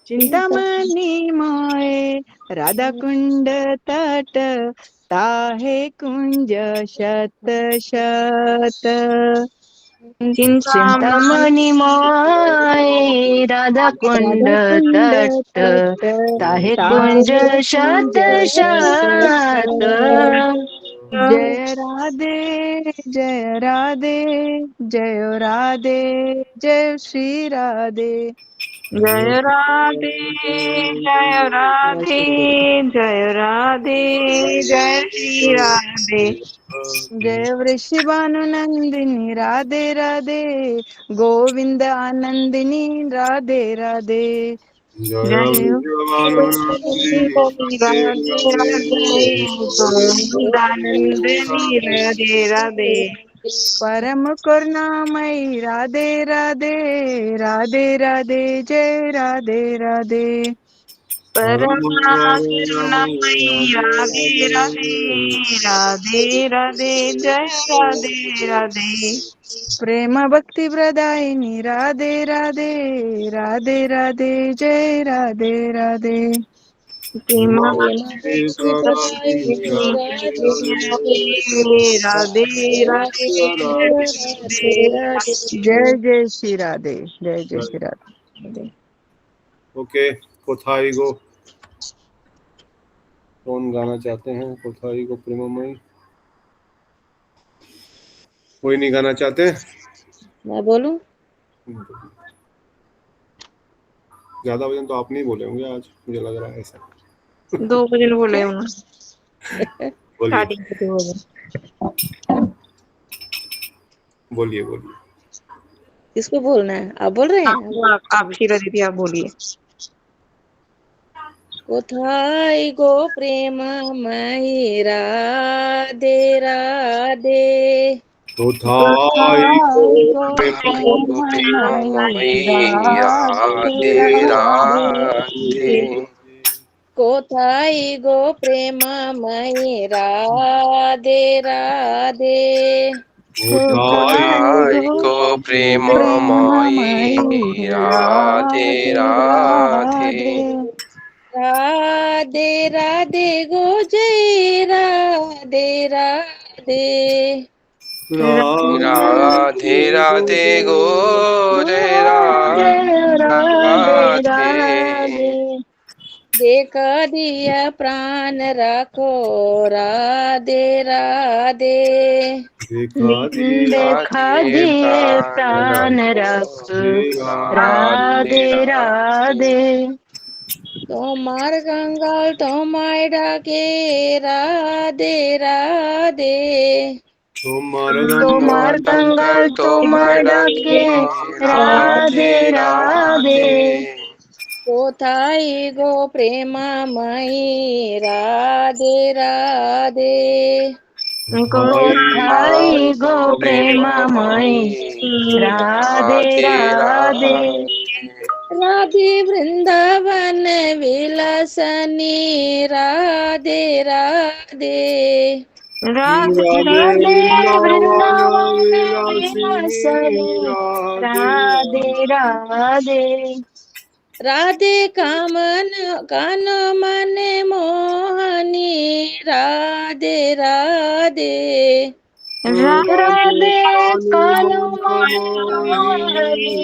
चिंतामणी माए राधा कुंड तट ताहे कुंज शत शत। चिंतामणि माए राधा कुंड राधा कुंड तट तट ताहे कुंज ताहे कुंज शत शत। शत। जय राधे जय राधे जय राधे जय श्री राधे। जय राधे जय राधे जय राधे जय श्री राधे। जय वृषभानुनंदिनी राधे राधे गोविंद आनंदिनी राधे राधे। जय राधे राधे गोविंदानंदनी राधे राधे। परम करुणामयी राधे राधे राधे राधे जय राधे राधे। परमा करुणामयी राधे राधे राधे राधे जय राधे राधे। प्रेम भक्ति प्रदायिनी राधे राधे राधे राधे जय राधे राधे। प्रेमा भक्ति प्रदायिनी राधे राधे राधे राधे। जय जय श्री राधे जय जय श्री राधे। ओके, कोथाई गो कौन गाना चाहते हैं? कोथाई को प्रेममयी कोई नहीं गाना चाहते? मैं बोलूं? ज्यादा वजन तो आप नहीं बोले होंगे आज, मुझे लग रहा है ऐसा। 2 भजन बोले उन्होंने बोलिए स्टार्टिंग के 2 भजन। बोलिए बोलिए। किसको बोलना है? आप बोल रहे हैं? आप शीला दीदी आप बोलिए। कोथाई गो प्रेम मई राधे राधे। कोथाई को प्रेममयी राधे राधे। कोथाई गो प्रेम मई राधे राधे। कोथाई को प्रेममयी राधे राधे। राधे राधे गो जय राधे राधे। राधे राधे गो जय राधे। देख दिया प्राण रखो राधे राधे। देखा दिए प्राण रख राधे राधे। तोमार कंगाल तोमाय डाके राधे राधे। तोमार कंगाल तोमार डाके राधे राधे। कोथाई गो प्रेममयी राधे राधे। कोथाई गो प्रेममयी राधे राधे। राधे वृंदावन विलासनी राधे राधे। राधे राधे वृंदावन विलासनी राधे राधे। राधे कामन कान मन मोहनी राधे राधे। राधे कानो मनोहरी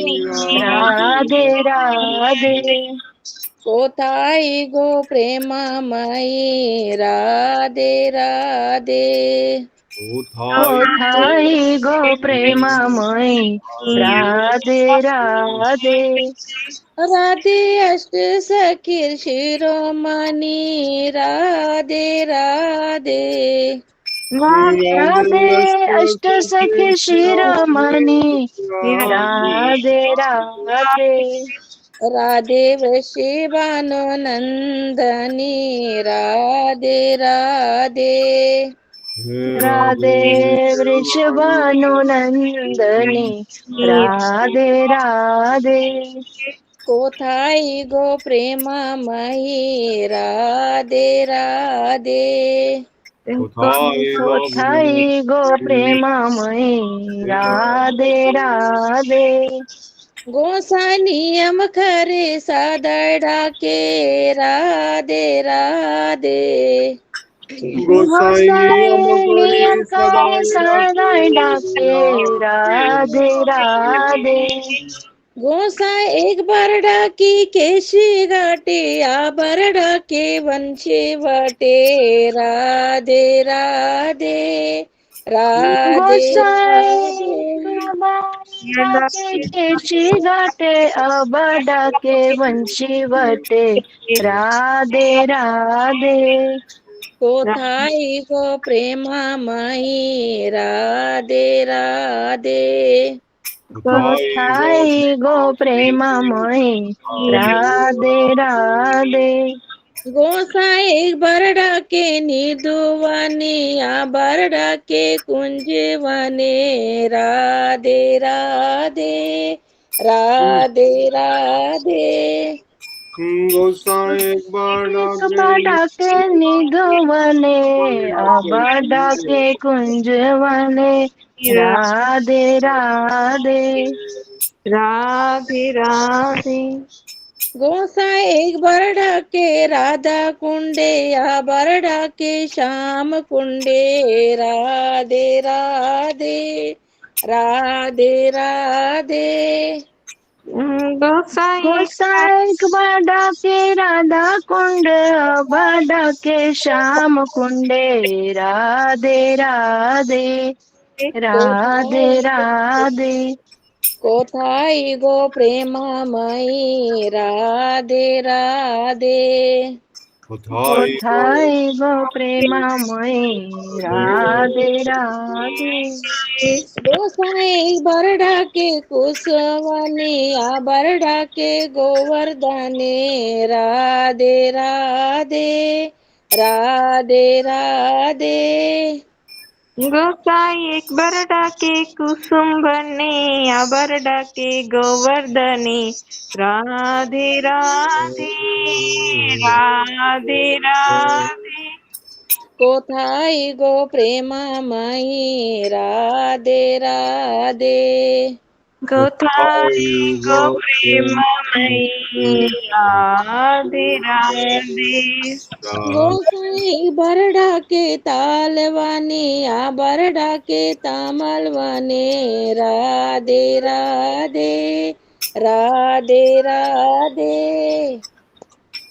राधे राधे। कोथाई गो प्रेममयी राधे राधे। कोथाई गो प्रेममयी राधे राधे। राधे अष्ट सखी शिरोमणि राधे राधे। राधे अष्ट सखी शिरोमणि राधे राधे। राधे वृषभानु नंदनी राधे राधे। राधे वृषभानु नंदनी राधे राधे। कोथाई गो प्रेममयी राधे राधे। कोथाई गो प्रेममयी राधे राधे। गोसाई नियम खरे सादर डाके राधे राधे गोसाई नियम करे नियम सदा करे सदा डाके राधे राधे गोसाई एक बार डाकी केशी घाटे आबर डाके वंशे वटे राधे राधे राधे डाके केशी घाटे अब डाके वंशी वटे राधे राधे कोथाई गो प्रेमामयी राधे राधे कोथाई गो प्रेममयी राधे राधे गोसाई एक बार डाके निधुवने या बार डाके कुंजवने राधे राधे राधे राधे गोसाई एक बार डाके निधुवने अब डाके कुंजवने राधे राधे राधे राधे गोसाई एक बार डाके राधा कुंडे या बार डाके श्याम कुंडे राधे राधे राधे राधे गोसाई डाके राधा कुंड अब डाके श्याम कुंडे राधे राधे राधे राधे कोथाई गो प्रेमामयी राधे राधे कोथाई गो प्रेममयी राधे राधे गोसाई बार डाके कुशवने या बार डाके गोवर्धने राधे राधे राधे राधे गोसाई एक बार डाके कुसुम बने अबर डाके गोवर्धने राधे राधे राधे राधे कोथाई गो प्रेमामयी राधे राधे गोसाई गो प्रेममयी राधे राधे गोसाई बार डाके तालवाने या बार डाके तामलवाने राधे राधे राधे राधे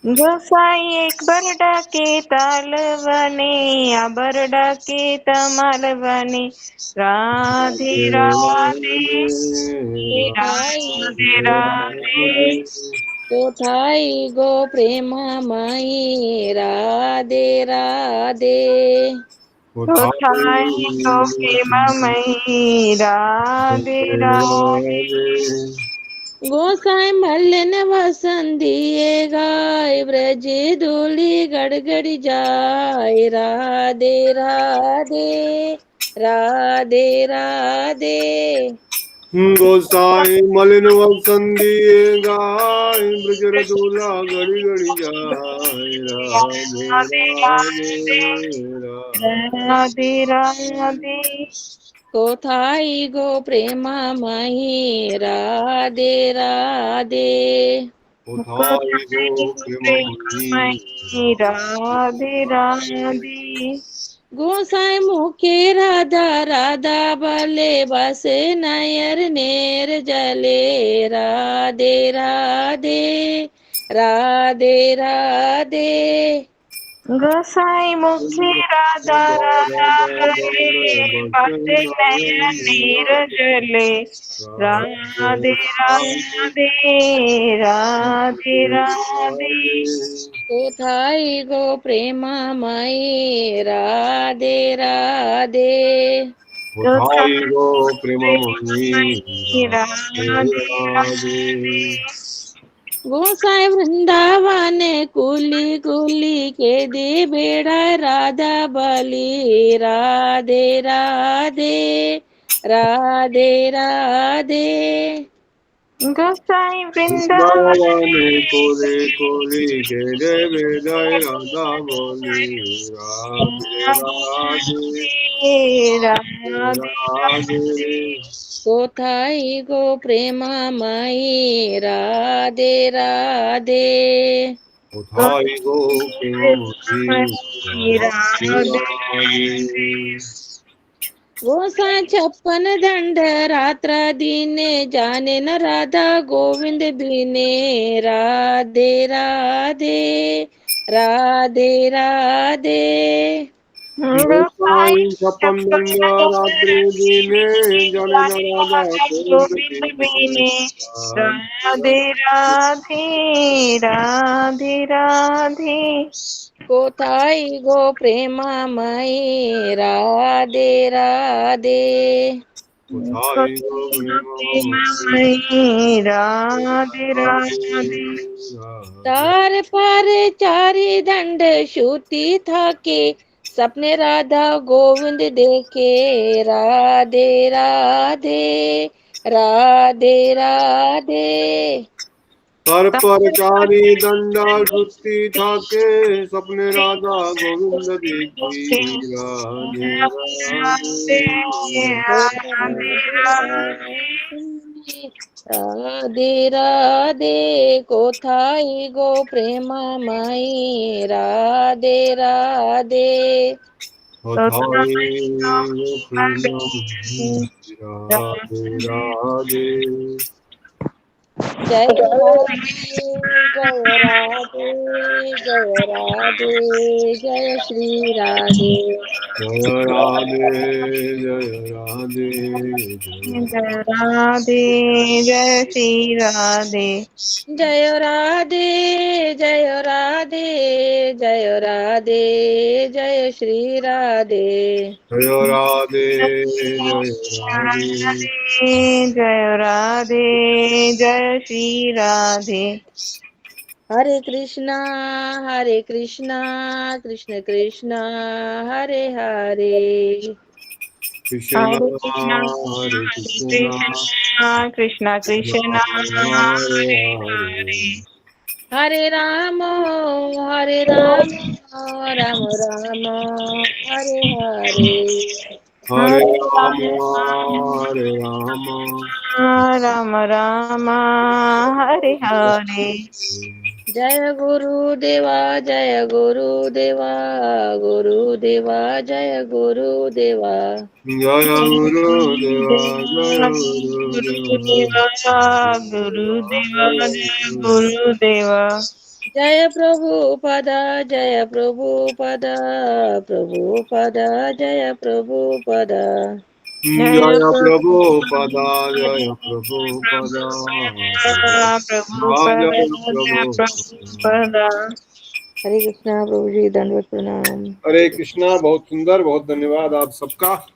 गोसाई एक बार डाके ताल बने अबर डाके तमाल बने राधे राधे राधे राधे कोथाई गो प्रेमामयी राधे राधे गोसाई गो प्रेममयी राधे राधे गोसाई मल्लन वसन दिए गाय ब्रज धूली गड़गड़ जाए राधे राधे राधे राधे गोसाई मलिन वसन दिए गाय ब्रज दूल्हा घड़ी घड़ी जाए राधे राधे राधे कोथाई गो प्रेमामयी राधे राधे कोथाई गो प्रेममयी राधे राधे गोसाई मुखे राधा राधा बले बसे नयर नेर जले राधे राधे राधे राधे गोसाई मुखे राधा राधा बले बसे नयन नीर जले राधे राधे राधे राधे कोथाई गो प्रेमामयी राधे राधे कोथाई गो प्रेममयी राधे राधे गोसाई वृंदावन कुली कुली के दे बेड़ा राधा बली राधे राधे राधे राधे गोसाई वृंदावन कोले कोली के देवे जय राधा बोली राधे राधे राधे राधे कोथाई गो प्रेमामयी राधे राधे। कोथाई गो प्रेममयी राधे राधे। गोसा 56 दंड रात्र दीने जाने न राधा गोविंद बीने राधे राधे राधे राधे। गोसाई छप्पन दंड रात्रि दीने जाने न राधा गोविंद गोविंद बीने बीने राधे राधे राधे राधे। कोथाई गो प्रेमामयी राधे राधे। कोथाई गो प्रेममयी राधे राधे। तार पार चारी दंड श्रुति था के सपने राधा गोविंद देखे राधे राधे राधे राधे। तर पर चारी दंडा श्रुति ठाके सपने राधा गोविंद देखी राधे राधे राधे राधे राधे कोथाई गो प्रेमामयी राधे राधे। कोथाई गो प्रेममयी राधे राधे। जय राधे जय राधे जय राधे जय श्री राधे। जय राधे जय राधे जय राधे जय श्री राधे। जय राधे जय राधे जय राधे जय श्री राधे। जय राधे जय राधे। जय राधे जय श्री राधे। हरे कृष्णा कृष्ण कृष्णा हरे हरे। कृष्ण हरे कृष्णा कृष्णा कृष्णा हरे हरे हरे। हरे राम राम राम हरे हरे। हरे राम हरे राम राम राम हरे हरे। जय गुरुदेवा जय गुरुदेवा गुरुदेवा जय गुरुदेवा। जय गुरुदेवा जय गुरुदेवा गुरुदेवा जय गुरुदेवा। जय प्रभुपद जय प्रभुपद प्रभुपद जय प्रभुपद। जय प्रभुपदा जय प्रभुपदा जय प्रभुपदा। हरे कृष्णा प्रभु जी दंडवत प्रणाम। हरे कृष्णा। बहुत सुंदर, बहुत धन्यवाद आप सबका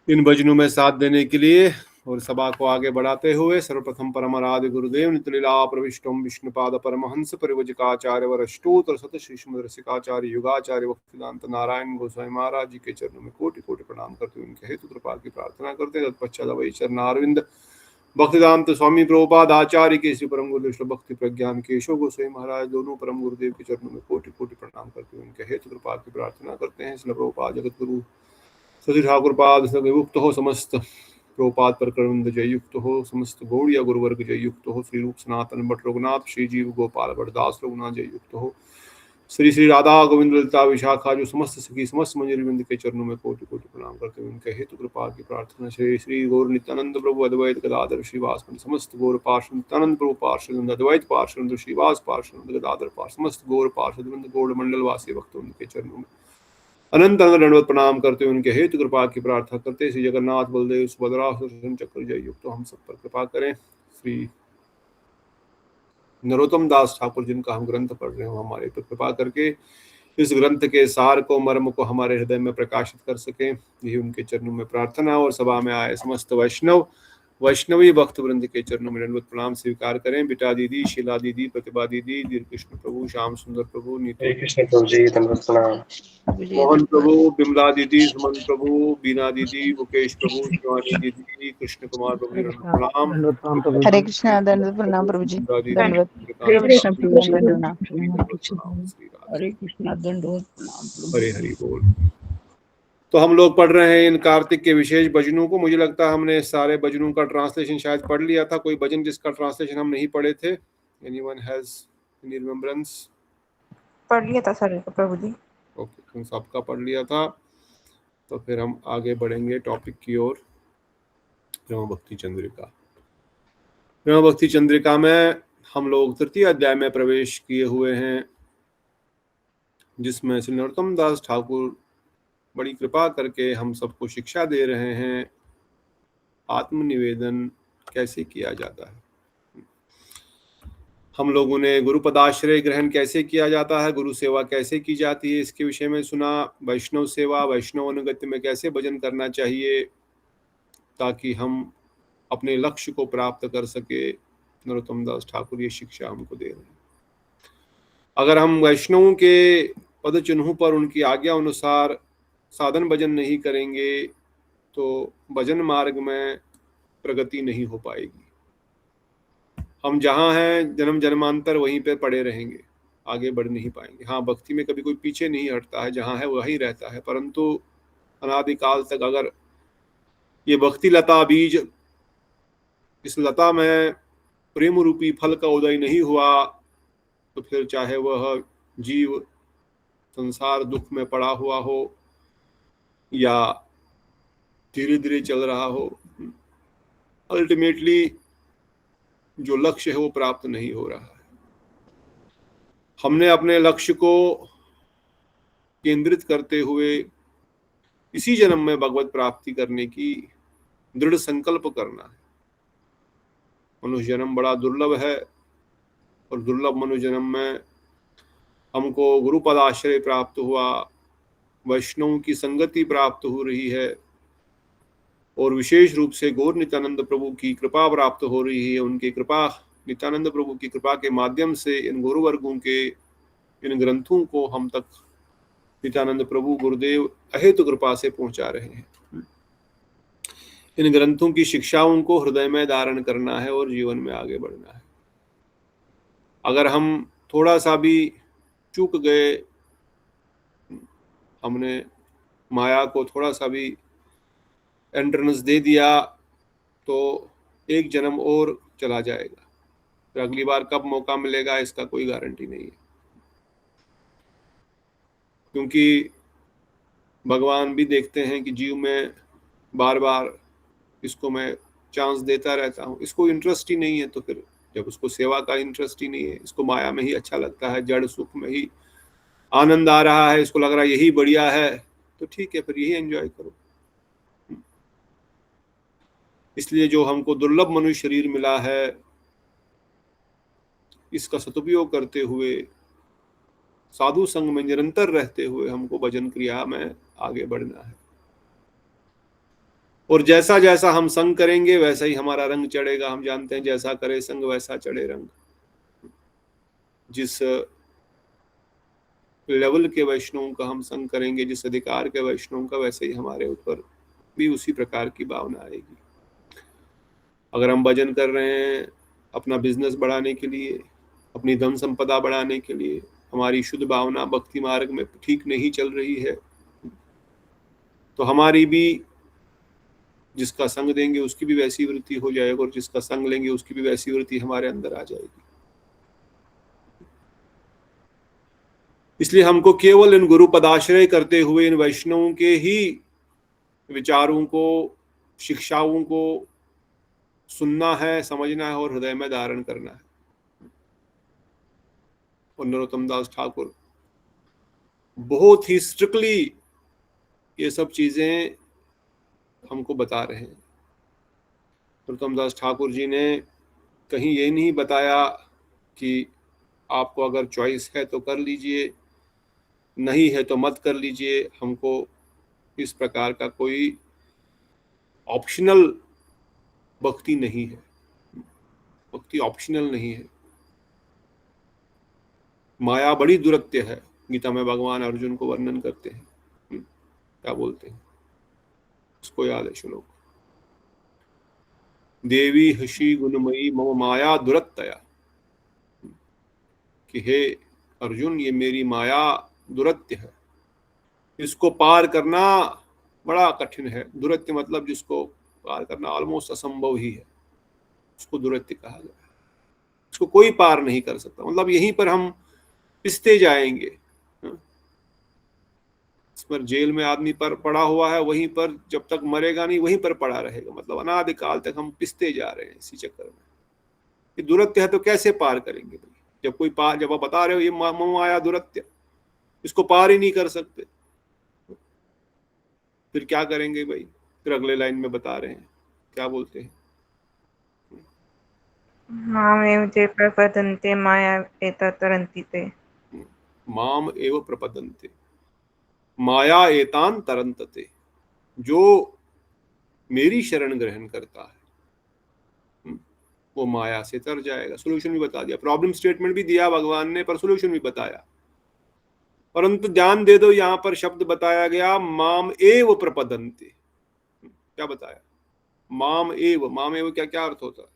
इन भजनों में साथ देने के लिए और सभा को आगे बढ़ाते हुए सर्वप्रथम परम आराध्य गुरुदेव नितलीला प्रविष्टम विष्णुपाद परमहंस परिवजकाचार्य वरष्टोत्तर सत श्री श्रीमद रसिकाचार्य युगाचार्य भक्तिदांत नारायण गोस्वामी महाराज जी के चरणों में कोटि कोटि प्रणाम करते हुए उनके हेतु कृपा की प्रार्थना करते हैं। तत्पश्चात वही चरणारविंद भक्तिदांत स्वामी प्रभुपाद आचार्य के श्री परम गुरुदेव भक्ति प्रज्ञान केशव गोस्वामी महाराज दोनों परम गुरुदेव के चरणों में कोटि कोटि प्रणाम करते हुए उनके हेतु कृपा की प्रार्थना करते हैं। इसलिए प्रभुपाद जगत गुरु सती ठाकुर पाद युक्त हो समस्त प्रभुपाद प्रकरण जय युक्त हो समस्त गौड़िया गुरुवर्ग जय युक्त हो श्री रूप सनातन भट्ट रघुनाथ श्री जीव गोपाल भट्टदास रघुनाथ जय युक्त हो श्री श्री राधा गोविंद ललिता विशाखा जो समस्त सखी समस्त मंजरी बिंद के चरणों में कोटि कोटि प्रणाम करते हुए उनके हेतु कृपा की प्रार्थना। श्री श्री गौर नित्यानंद प्रभु अद्वैत गदाधर श्रीवास समस्त गौर पार्षद नित्यानंद प्रभु पार्षद अद्वैत पार्षद श्रीवास पार्षद गदाधर पार्षद समस्त गौर पार्षद गौड़ मंडल वासी भक्त उनके चरणों में अनंत अनंत दंडवत प्रणाम करते हुए उनके हेतु कृपा की प्रार्थना करते। श्री जगन्नाथ बलदेव सुभद्रा सुदर्शन चक्र जय युक्त तो हम सब पर कृपा करें। श्री नरोत्तम दास ठाकुर जिनका हम ग्रंथ पढ़ रहे हो हमारे पर कृपा करके इस ग्रंथ के सार को मर्म को हमारे हृदय में प्रकाशित कर सके, यही उनके चरणों में प्रार्थना। और सभा में आए समस्त वैष्णवी भक्त वृंद के चरणों में दंडवत प्रणाम स्वीकार करें। बिटा दीदी, शीला दीदी, प्रतिभा दीदी, दीर कृष्ण प्रभु, श्याम सुंदर प्रभु, नीति कृष्ण प्रभु जी दंडवत प्रणाम। मोहन प्रभु, बिमला दीदी, सुमन प्रभु, बीना दीदी, मुकेश प्रभु, शिवानी दीदी, कृष्ण कुमार प्रभु दंडवत प्रणाम। हरे कृष्णा दंडवत प्रणाम प्रभु जी। दंडवत कृष्ण प्रिय दंडवत हरे हरे कृष्णा दंडवत प्रणाम प्रभु हरि बोल। तो हम लोग पढ़ रहे हैं इन कार्तिक के विशेष भजनों को। मुझे लगता है हमने सारे भजनों का ट्रांसलेशन शायद पढ़ लिया था। कोई भजन जिसका ट्रांसलेशन हम नहीं पढ़े थे? Anyone has any remembrance? पढ़ लिया था सर प्रभु जी। ओके, तुम सबका पढ़ लिया था। तो फिर हम आगे बढ़ेंगे टॉपिक की ओर। ब्रह्म भक्ति चंद्रिका। ब्रह्म भक्ति चंद्रिका में हम लोग तृतीय अध्याय में प्रवेश किए हुए हैं, जिसमें श्री नरोत्तम दास ठाकुर बड़ी कृपा करके हम सबको शिक्षा दे रहे हैं आत्मनिवेदन कैसे किया जाता है। हम लोगों ने गुरु पदाश्रय ग्रहण कैसे किया जाता है, गुरु सेवा कैसे की जाती है, इसके विषय में सुना। वैष्णव सेवा, वैष्णव अनुगत्य में कैसे भजन करना चाहिए ताकि हम अपने लक्ष्य को प्राप्त कर सके। नरोत्तम दास ठाकुर ये शिक्षा हमको दे रहे हैं। अगर हम वैष्णवों के पद चिन्हों पर उनकी आज्ञा अनुसार साधन भजन नहीं करेंगे तो भजन मार्ग में प्रगति नहीं हो पाएगी। हम जहाँ हैं जन्म जन्मांतर वहीं पे पड़े रहेंगे, आगे बढ़ नहीं पाएंगे। हाँ, भक्ति में कभी कोई पीछे नहीं हटता है, जहाँ है वहीं रहता है, परंतु अनादिकाल तक अगर ये भक्ति लता बीज, इस लता में प्रेम रूपी फल का उदय नहीं हुआ तो फिर चाहे वह जीव संसार दुख में पड़ा हुआ हो या धीरे धीरे चल रहा हो, अल्टीमेटली जो लक्ष्य है वो प्राप्त नहीं हो रहा है। हमने अपने लक्ष्य को केंद्रित करते हुए इसी जन्म में भगवत प्राप्ति करने की दृढ़ संकल्प करना है। मनुष्य जन्म बड़ा दुर्लभ है और दुर्लभ मनुष्य जन्म में हमको गुरु पद आश्रय प्राप्त हुआ, वैष्णव की संगति प्राप्त हो रही है और विशेष रूप से गौर नित्यानंद प्रभु की कृपा प्राप्त हो रही है। उनकी कृपा, नित्यानंद प्रभु की कृपा के माध्यम से इन गुरु वर्गों के इन ग्रंथों को हम तक नित्यानंद प्रभु गुरुदेव अहेतु कृपा से पहुंचा रहे हैं। इन ग्रंथों की शिक्षाओं को हृदय में धारण करना है और जीवन में आगे बढ़ना है। अगर हम थोड़ा सा भी चूक गए, हमने माया को थोड़ा सा भी एंट्रेंस दे दिया तो एक जन्म और चला जाएगा, फिर अगली बार कब मौका मिलेगा इसका कोई गारंटी नहीं है। क्योंकि भगवान भी देखते हैं कि जीव में बार बार इसको मैं चांस देता रहता हूँ, इसको इंटरेस्ट ही नहीं है, तो फिर जब उसको सेवा का इंटरेस्ट ही नहीं है, इसको माया में ही अच्छा लगता है, जड़ सुख में ही आनंद आ रहा है, इसको लग रहा है यही बढ़िया है, तो ठीक है, फिर यही एंजॉय करो। इसलिए जो हमको दुर्लभ मनुष्य शरीर मिला है, इसका सदुपयोग करते हुए साधु संग में निरंतर रहते हुए हमको भजन क्रिया में आगे बढ़ना है। और जैसा जैसा हम संग करेंगे वैसा ही हमारा रंग चढ़ेगा। हम जानते हैं जैसा करे संग वैसा चढ़े रंग। जिस लेवल के वैष्णवों का हम संग करेंगे, जिस अधिकार के वैष्णवों का, वैसे ही हमारे ऊपर भी उसी प्रकार की भावना आएगी। अगर हम भजन कर रहे हैं अपना बिजनेस बढ़ाने के लिए, अपनी धन संपदा बढ़ाने के लिए, हमारी शुद्ध भावना भक्ति मार्ग में ठीक नहीं चल रही है, तो हमारी भी, जिसका संग देंगे उसकी भी वैसी वृत्ति हो जाएगी और जिसका संग लेंगे उसकी भी वैसी वृत्ति हमारे अंदर आ जाएगी। इसलिए हमको केवल इन गुरु पदाश्रय करते हुए इन वैष्णवों के ही विचारों को, शिक्षाओं को सुनना है, समझना है और हृदय में धारण करना है। और नरोत्तम दास ठाकुर बहुत ही स्ट्रिक्टली ये सब चीजें हमको बता रहे हैं। नरोत्तम दास ठाकुर जी ने कहीं ये नहीं बताया कि आपको अगर चॉइस है तो कर लीजिए, नहीं है तो मत कर लीजिए। हमको इस प्रकार का कोई ऑप्शनल भक्ति नहीं है, भक्ति ऑप्शनल नहीं है। माया बड़ी दुरत्य है। गीता में भगवान अर्जुन को वर्णन करते हैं, क्या बोलते हैं, उसको याद है श्लोक, देवी हसी गुणमयी मम माया दुरत्यया, कि हे अर्जुन ये मेरी माया दुरत्य है, इसको पार करना बड़ा कठिन है। दुरत्य मतलब जिसको पार करना ऑलमोस्ट असंभव ही है, उसको दुरत्य कहा गया है। उसको कोई पार नहीं कर सकता, मतलब यहीं पर हम पिसते जाएंगे। इस पर जेल में आदमी पर पड़ा हुआ है, वहीं पर जब तक मरेगा नहीं वहीं पर पड़ा रहेगा, मतलब अनादिकाल तक हम पिसते जा रहे हैं इसी चक्कर में। ये दुरत्य है तो कैसे पार करेंगे भाई? जब कोई पार, जब आप बता रहे हो ये माया दुरत्य, इसको पार ही नहीं कर सकते, फिर क्या करेंगे भाई? फिर अगले लाइन में बता रहे हैं, क्या बोलते हैं? मामेव ते प्रपद्यन्ते माया एतत्तरन्ति ते। माम एव प्रपद्यन्ते माया एतान तरंतते। जो मेरी शरण ग्रहण करता है वो माया से तर जाएगा। सोल्यूशन भी बता दिया, प्रॉब्लम स्टेटमेंट भी दिया भगवान ने, पर सोल्यूशन भी बताया। परंतु ध्यान दे दो, यहां पर शब्द बताया गया माम एव प्रपद्यन्ते। क्या बताया? माम एव। माम एव क्या क्या अर्थ होता है?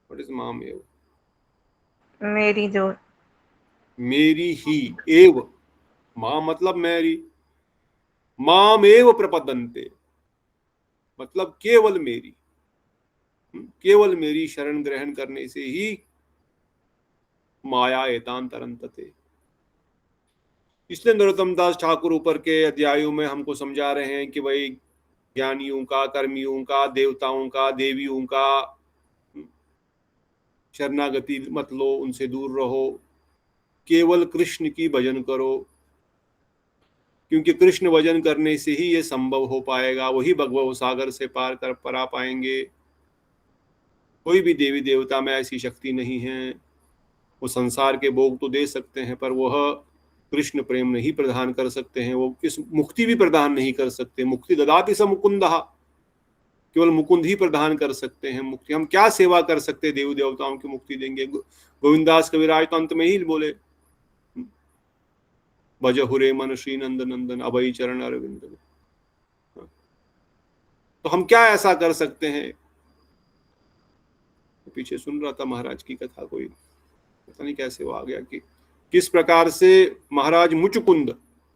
व्हाट इज माम एव? मेरी जो, मेरी ही। एव मां मतलब मेरी, माम एव प्रपद्यन्ते मतलब केवल मेरी, केवल मेरी शरण ग्रहण करने से ही माया एतान तरंतते। इसलिए नरोत्तम दास ठाकुर ऊपर के अध्यायों में हमको समझा रहे हैं कि भाई ज्ञानियों का, कर्मियों का, देवताओं का, देवियों का शरणागति मत लो, उनसे दूर रहो, केवल कृष्ण की भजन करो, क्योंकि कृष्ण भजन करने से ही ये संभव हो पाएगा। वही भगवत सागर से पार कर पा पाएंगे। कोई भी देवी देवता में ऐसी शक्ति नहीं है। वो संसार के भोग तो दे सकते हैं, पर वह कृष्ण प्रेम नहीं प्रदान कर सकते हैं। वो इस मुक्ति भी प्रदान नहीं कर सकते। मुक्ति ददाति स मुकुंदः, केवल मुकुंद ही प्रदान कर सकते हैं मुक्ति। हम क्या सेवा कर सकते हैं? देवी देवताओं की मुक्ति देंगे? गोविंदास कविराज तो अंत में ही बोले, भज हुरे मन श्री नंद नंदन अभय चरण अरविंद। तो हम क्या ऐसा कर सकते हैं? पीछे सुन रहा था महाराज की कथा, कोई पता नहीं कैसे वो आ गया कि किस प्रकार से महाराज मुचुकुंद,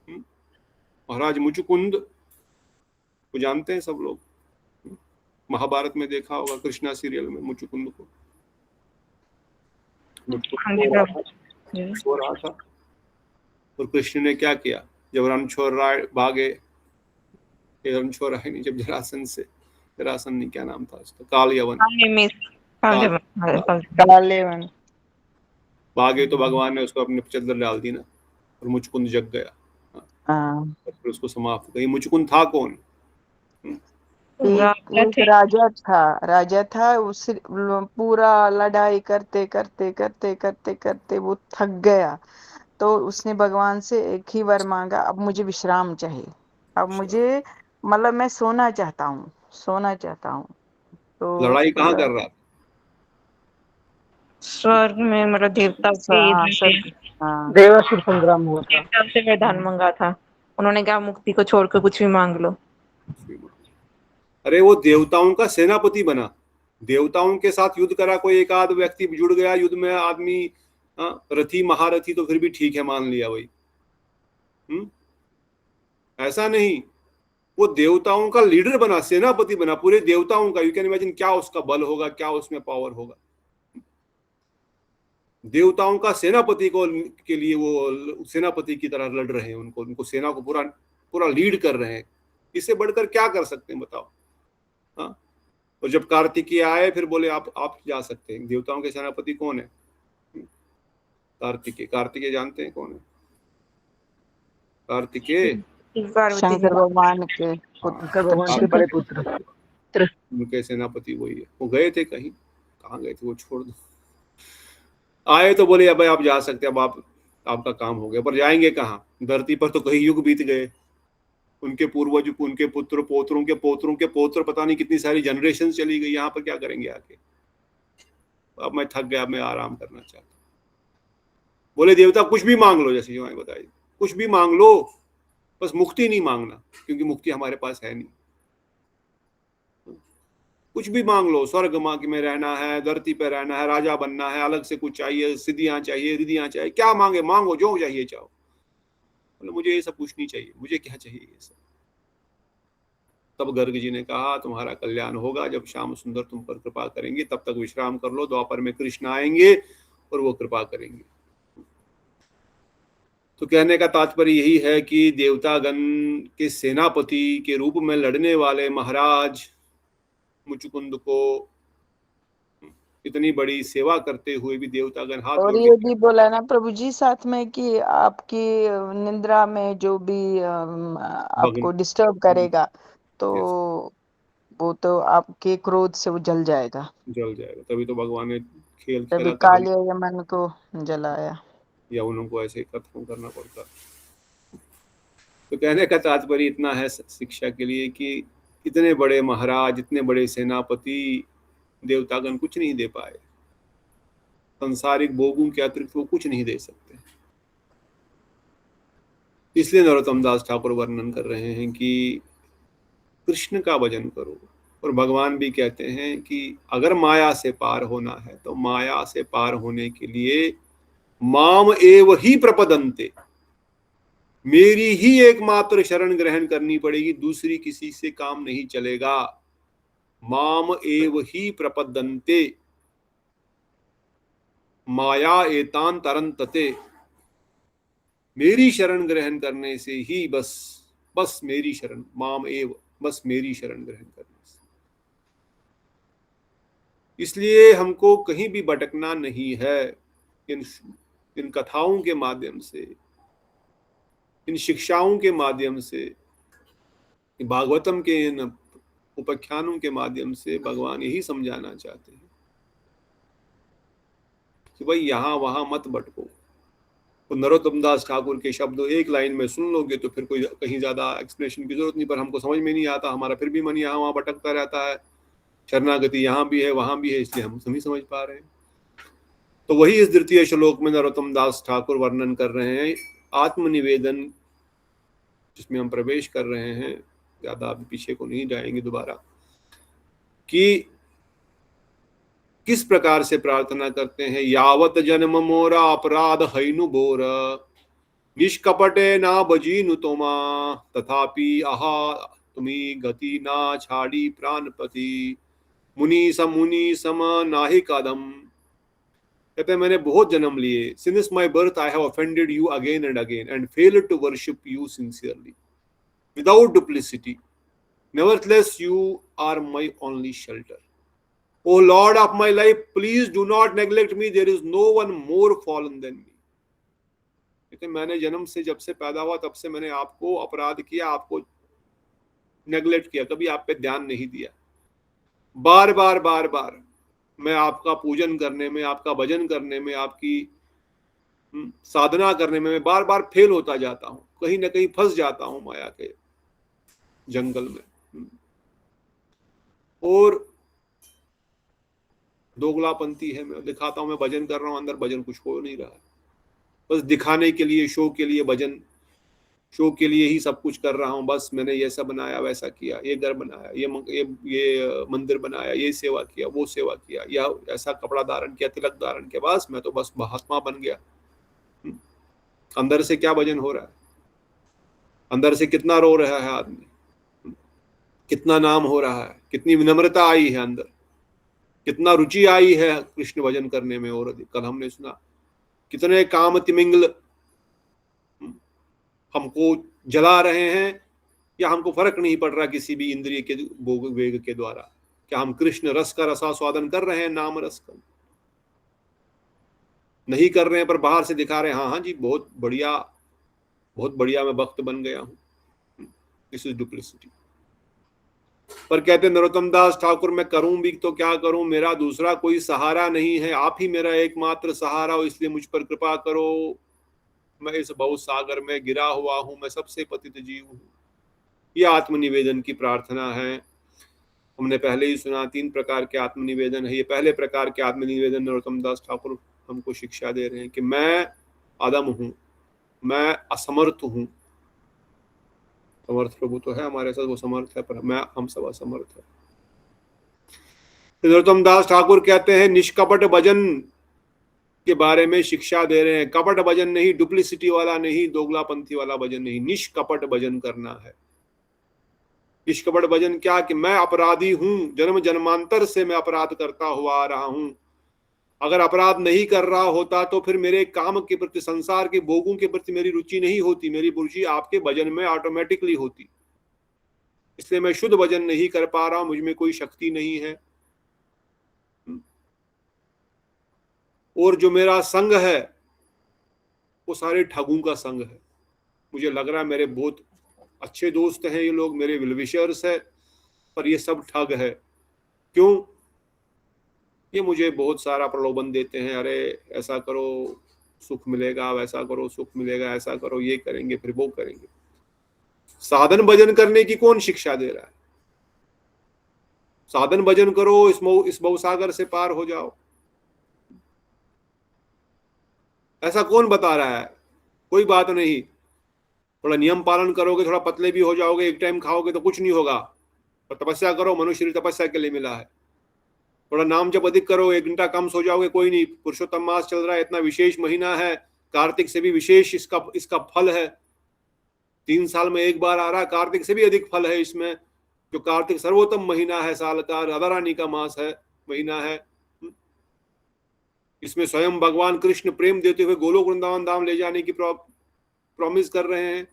महाराज मुचुकुंद को जानते हैं सब लोग, महाभारत में देखा होगा, कृष्णा सीरियल में मुचुकुंद को। सो रहा था और कृष्ण ने क्या किया? जब रणछोड़राय भागे, रणछोड़राय नहीं, जब जरासन से, जरासन नहीं, क्या नाम था उसका, कालयवन, कालेवन भागे तो भगवान ने उसको अपने चद्दर डाल दी ना, और मुचुकुंद जग गया। फिर उसको समाप्त कर। मुचुकुंद था कौन? एक राजा था। उस पूरा लड़ाई करते करते करते करते करते वो थक गया, तो उसने भगवान से एक ही वर मांगा, अब मुझे विश्राम चाहिए, अब मुझे मतलब मैं सोना चाहता हूँ, सोना चाहता हूँ। तो लड़ाई कहाँ कर रहा था? स्वर्ग में, मतलब देवता देवासुर संग्राम हुआ था। देवता से वरदान मांगा था। उन्होंने कहा मुक्ति को छोड़कर कुछ भी मांग लो। अरे वो देवताओं का सेनापति बना, देवताओं के साथ युद्ध करा, कोई एक आध व्यक्ति जुड़ गया युद्ध में, आदमी रथी महारथी तो फिर भी ठीक है, मान लिया भाई। ऐसा नहीं, वो देवताओं का लीडर बना, सेनापति बना पूरे देवताओं का। यू कैन इमेजिन क्या उसका बल होगा, क्या उसमें पावर होगा। देवताओं का सेनापति को के लिए वो सेनापति की तरह लड़ रहे हैं, उनको सेना को पूरा पूरा लीड कर रहे हैं। इससे बढ़कर क्या कर सकते हैं बताओ? हाँ, और जब कार्तिकेय आए फिर बोले आप जा सकते हैं। देवताओं के सेनापति कौन है? कार्तिकेय। कार्तिकेय जानते हैं कौन है? कार्तिकेय शंकर भगवान के बड़े पुत्र, उनके सेनापति वही है। वो गए थे कहीं, कहाँ गए थे वो छोड़ दो, आए तो बोले अब आप जा सकते हैं, अब आपका काम हो गया। पर जाएंगे कहाँ? धरती पर तो कई युग बीत गए, उनके पूर्वज, उनके पुत्र, पोत्रों के पोत्रों के पोत्र, पता नहीं कितनी सारी जनरेशन चली गई। यहाँ पर क्या करेंगे आके? अब मैं थक गया, मैं आराम करना चाहता हूँ। बोले देवता कुछ भी मांग लो, जैसे जो बताइए, कुछ भी मांग लो, बस मुक्ति नहीं मांगना, क्योंकि मुक्ति हमारे पास है नहीं। कुछ भी मांग लो, स्वर्ग में रहना है, धरती पे रहना है, राजा बनना है, अलग से कुछ चाहिए, सिद्धियां चाहिए, रिद्धियां चाहिए, क्या मांगे मांगो, जो चाहिए चाहो। मतलब मुझे ये सब कुछ नहीं चाहिए, मुझे क्या चाहिए ये सब? तब गर्ग जी ने कहा तुम्हारा कल्याण होगा जब श्याम सुंदर तुम पर कृपा करेंगे, तब तक विश्राम कर लो, द्वापर में कृष्ण आएंगे और वो कृपा करेंगे। तो कहने का तात्पर्य यही है कि देवतागण के सेनापति के रूप में लड़ने वाले महाराज मुचुकुंद को इतनी बड़ी सेवा करते हुए भी देवतागण हाथ और जोड़ ये के भी बोला ना प्रभु जी साथ में कि आपकी निद्रा में जो भी आपको भगन डिस्टर्ब करेगा तो यस वो तो आपके क्रोध से वो जल जाएगा। जल जाएगा। तभी तो भगवान ने खेल तभी खेला था काले यमन को जलाया। या उनको ऐसे खत्म करना पड़ता। तो कहने का तात्पर्य इतना है शिक्षा के लिए कि इतने बड़े महाराज, इतने बड़े सेनापति देवतागण कुछ नहीं दे पाए, संसारिक भोगों के अतिरिक्त वो कुछ नहीं दे सकते। इसलिए नरोत्तम दास ठाकुर वर्णन कर रहे हैं कि कृष्ण का भजन करो। और भगवान भी कहते हैं कि अगर माया से पार होना है तो माया से पार होने के लिए माम एव ही प्रपदन्ते, मेरी ही एकमात्र शरण ग्रहण करनी पड़ेगी, दूसरी किसी से काम नहीं चलेगा। माम एव ही प्रपदन्ते माया एतान तरंतते, मेरी शरण ग्रहण करने से ही बस मेरी शरण, माम एव, बस मेरी शरण ग्रहण करने से। इसलिए हमको कहीं भी भटकना नहीं है। इन कथाओं के माध्यम से, इन शिक्षाओं के माध्यम से, भागवतम के इन उपाख्यानों के माध्यम से भगवान यही समझाना चाहते हैं कि भाई यहां वहां मत भटको। तो नरोत्तम दास ठाकुर के शब्द एक लाइन में सुन लोगे तो फिर कोई कहीं ज्यादा एक्सप्लेनेशन की जरूरत नहीं, पर हमको समझ में नहीं आता, हमारा फिर भी मन यहाँ वहां भटकता रहता है। शरणागति यहाँ भी है वहां भी है, इसलिए हम नहीं समझ पा रहे हैं। तो वही इस द्वितीय श्लोक में नरोत्तम दास ठाकुर वर्णन कर रहे हैं आत्मनिवेदन, जिसमें हम प्रवेश कर रहे हैं। ज्यादा अभी पीछे को नहीं जाएंगे दोबारा, कि किस प्रकार से प्रार्थना करते हैं। यावत जन्म मोरा अपराध हैनु बोर, निष्कपटे ना बजीनु तोमा, तथापि आहा तुम्ही गति ना छाड़ी प्राणपति, मुनि सम नाहि कदम। कहते हैं मैंने बहुत जन्म लिए, since my birth I have offended you again and again and failed to worship you sincerely without duplicity, nevertheless you are my only shelter. O Lord of my life, please do not neglect me, there is no one more fallen than me. कहते मैंने जन्म से, जब से पैदा हुआ तब से मैंने आपको अपराध किया, आपको नेग्लेक्ट किया, कभी आप पे ध्यान नहीं दिया। बार बार मैं आपका पूजन करने में, आपका भजन करने में, आपकी साधना करने में मैं बार बार फेल होता जाता हूं, कहीं ना कहीं फंस जाता हूं माया के जंगल में। और दोगलापंथी है, मैं दिखाता हूं मैं भजन कर रहा हूं, अंदर भजन कुछ हो नहीं रहा है, बस दिखाने के लिए, शो के लिए भजन, शो के लिए ही सब कुछ कर रहा हूं। बस मैंने ये सब बनाया, वैसा किया, ये घर बनाया, ये मंदिर बनाया, ये सेवा किया, वो सेवा किया, या ऐसा कपड़ा धारण किया, तिलक धारण किया, बस मैं तो बस महात्मा बन गया। अंदर से क्या भजन हो रहा है? अंदर से कितना रो रहा है आदमी, कितना नाम हो रहा है, कितनी विनम्रता आई है अंदर, कितना रुचि आई है कृष्ण भजन करने में। और कल हमने सुना कितने काम तिमिंगल हमको जला रहे हैं, या हमको फर्क नहीं पड़ रहा किसी भी इंद्रिय के भोग वेग के द्वारा। क्या हम कृष्ण रस का रसास्वादन कर रहे हैं? नाम रस का नहीं कर रहे हैं, पर बाहर से दिखा रहे हैं, हाँ जी बहुत बढ़िया मैं भक्त बन गया हूं। This is duplicity. पर कहते नरोत्तम दास ठाकुर, मैं करूं भी तो क्या करूं, मेरा दूसरा कोई सहारा नहीं है, आप ही मेरा एकमात्र सहारा हो, इसलिए मुझ पर कृपा करो। मैं इस भव सागर में गिरा हुआ हूं, मैं सबसे पतित जीव हूं। यह आत्मनिवेदन की प्रार्थना है। हमने पहले ही सुना 3 प्रकार के आत्मनिवेदन है। ये पहले प्रकार के आत्मनिवेदन नरोत्तम दास ठाकुर हमको शिक्षा दे रहे हैं कि मैं अदम हूं, मैं असमर्थ हूं। समर्थ प्रभु तो है हमारे साथ, वो समर्थ है, पर हम सब असमर्थ है। नरोत्तम दास ठाकुर कहते हैं निष्कपट भजन के बारे में शिक्षा दे रहे हैं। कपट भजन नहीं, डुप्लिसिटी वाला नहीं, दोगलापंथी वाला भजन नहीं, निष्कपट भजन करना है। निष्कपट भजन क्या कि मैं अपराधी हूं, जन्म जन्मांतर से मैं अपराध करता हुआ आ रहा हूं। अगर अपराध नहीं कर रहा होता तो फिर मेरे काम के प्रति, संसार के भोगों के प्रति मेरी रुचि नहीं होती, मेरी रुचि आपके भजन में ऑटोमेटिकली होती। इसलिए मैं शुद्ध भजन नहीं कर पा रहा हूं, मुझ में कोई शक्ति नहीं है। और जो मेरा संग है वो सारे ठगों का संग है। मुझे लग रहा है मेरे बहुत अच्छे दोस्त हैं ये लोग, मेरे वेलविशर्स है, पर ये सब ठग है। क्यों? ये मुझे बहुत सारा प्रलोभन देते हैं, अरे ऐसा करो सुख मिलेगा, वैसा करो सुख मिलेगा, ऐसा करो, ये करेंगे फिर वो करेंगे। साधन भजन करने की कौन शिक्षा दे रहा है? साधन भजन करो, इस भवसागर से पार हो जाओ, ऐसा कौन बता रहा है? कोई बात नहीं, थोड़ा नियम पालन करोगे, थोड़ा पतले भी हो जाओगे, एक टाइम खाओगे तो कुछ नहीं होगा, पर तपस्या करो, मनुष्य शरीर तपस्या के लिए मिला है। थोड़ा नाम जब अधिक करो, 1 घंटा कम सो जाओगे, कोई नहीं, पुरुषोत्तम मास चल रहा है, इतना विशेष महीना है, कार्तिक से भी विशेष इसका फल है। 3 साल में एक बार आ रहा है, कार्तिक से भी अधिक फल है इसमें। जो कार्तिक सर्वोत्तम महीना है साल का, राधा रानी का मास है, महीना है। इसमें स्वयं भगवान कृष्ण प्रेम देते हुए गोलोक वृंदावन धाम ले जाने की प्रॉमिस कर रहे हैं।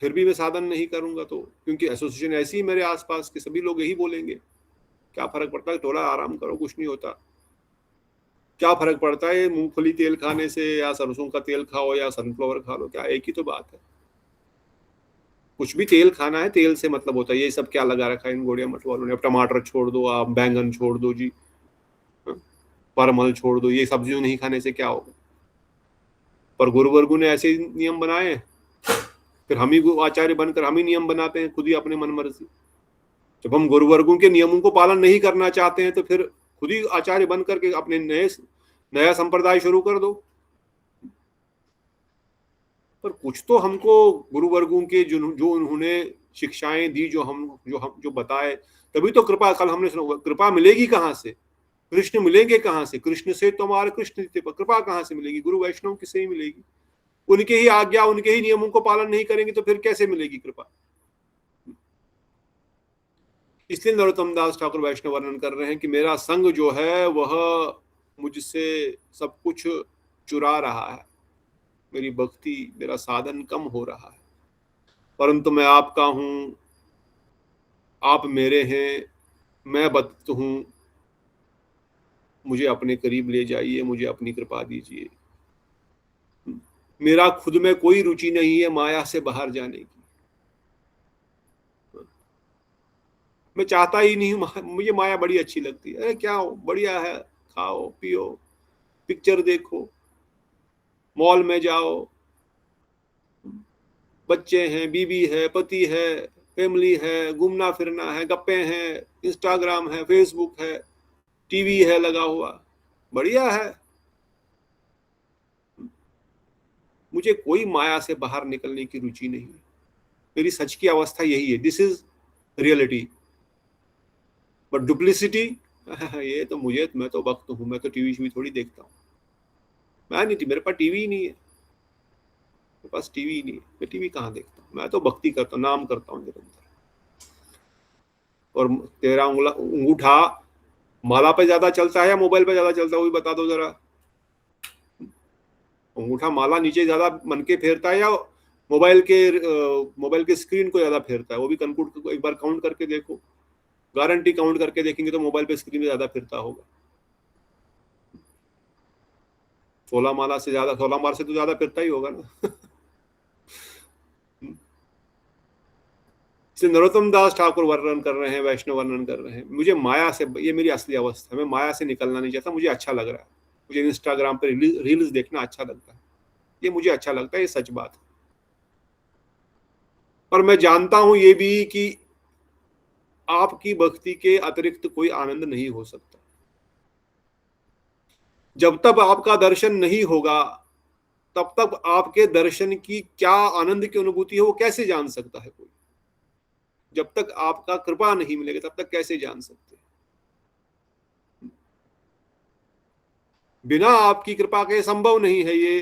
फिर भी मैं साधन नहीं करूंगा तो, क्योंकि एसोसिएशन ऐसी ही मेरे आसपास के सभी लोग यही बोलेंगे, क्या फर्क पड़ता है, थोड़ा आराम करो, कुछ नहीं होता। क्या फर्क पड़ता है मूंगफली तेल खाने से, या सरसों का तेल खाओ या सनफ्लावर खा लो, क्या एक ही तो बात है। कुछ भी तेल खाना है, तेल से मतलब होता है। ये सब क्या लगा रखा है इन गोड़िया मठ वालों ने? अब टमाटर छोड़ दो, आप बैंगन छोड़ दो जी, परमल छोड़ दो, ये सब्जियों नहीं खाने से क्या होगा? पर गुरुवर्गु ने ऐसे नियम बनाए, फिर हम ही आचार्य बनकर हम ही नियम बनाते हैं खुद ही अपने मन मर्जी। जब हम गुरुवर्गों के नियमों को पालन नहीं करना चाहते हैं तो फिर खुद ही आचार्य बन करके अपने नया संप्रदाय शुरू कर दो। पर कुछ तो हमको गुरुवर्गों के जो उन्होंने शिक्षाएं दी, जो बताए, तभी तो कृपा, कल हमने सुना, कृपा मिलेगी कहाँ से? कृष्ण मिलेंगे कहाँ से? कृष्ण से तो हमारे कृष्ण थे, पर कृपा कहाँ से मिलेगी? गुरु वैष्णव किसे ही मिलेगी? उनके ही आज्ञा, उनके ही नियमों को पालन नहीं करेंगे तो फिर कैसे मिलेगी कृपा? इसलिए नरोत्तम दास ठाकुर वैष्णव वर्णन कर रहे हैं कि मेरा संग जो है वह मुझसे सब कुछ चुरा रहा है, मेरी भक्ति, मेरा साधन कम हो रहा है। परंतु मैं आपका हूं, आप मेरे हैं, मैं भक्त हूं, मुझे अपने करीब ले जाइए, मुझे अपनी कृपा दीजिए। मेरा खुद में कोई रुचि नहीं है माया से बाहर जाने की। मैं चाहता ही नहीं हूं, मुझे माया बड़ी अच्छी लगती है। अरे क्या हो, बढ़िया है, खाओ पियो, पिक्चर देखो, मॉल में जाओ, बच्चे हैं, बीबी है, पति है, फैमिली है, घूमना फिरना है, गप्पे हैं, इंस्टाग्राम है, फेसबुक है, टीवी है लगा हुआ, बढ़िया है। मुझे कोई माया से बाहर निकलने की रुचि नहीं है। मेरी सच की अवस्था यही है, this is reality. But duplicity, ये तो मैं तो भक्त हूं, मैं तो टीवी थोड़ी देखता हूँ। मैं नहीं, मेरे पास टीवी ही नहीं है, मेरे पास टीवी ही नहीं है, मैं टीवी कहाँ देखता हूँ? मैं तो भक्ति करता हूँ, नाम करता हूँ निरंतर। और तेरा अंगूठा माला पे ज्यादा चलता है या मोबाइल पे ज्यादा चलता है, वो भी बता दो जरा। अंगूठा माला नीचे ज्यादा मन के फेरता है या मोबाइल के स्क्रीन को ज्यादा फेरता है? वो भी कंप्यूटर को एक बार काउंट करके देखो, गारंटी काउंट करके देखेंगे तो मोबाइल पे स्क्रीन में ज्यादा फिरता होगा। 16 माला से ज्यादा, 16 माला से तो ज्यादा फिरता ही होगा ना। नरोत्तम दास ठाकुर वर्णन कर रहे हैं, वैष्णव वर्णन कर रहे हैं, मुझे माया से, ये मेरी असली अवस्था है, मैं माया से निकलना नहीं चाहता। मुझे अच्छा लग रहा है, मुझे इंस्टाग्राम पे रील्स देखना अच्छा लगता है, ये मुझे अच्छा लगता है, ये सच बात है। पर मैं जानता हूं ये भी कि आपकी भक्ति के अतिरिक्त कोई आनंद नहीं हो सकता। जब तक आपका दर्शन नहीं होगा तब तक आपके दर्शन की क्या आनंद की अनुभूति है वो कैसे जान सकता है कोई? जब तक आपका कृपा नहीं मिलेगा तब तक कैसे जान सकते? बिना आपकी कृपा के संभव नहीं है ये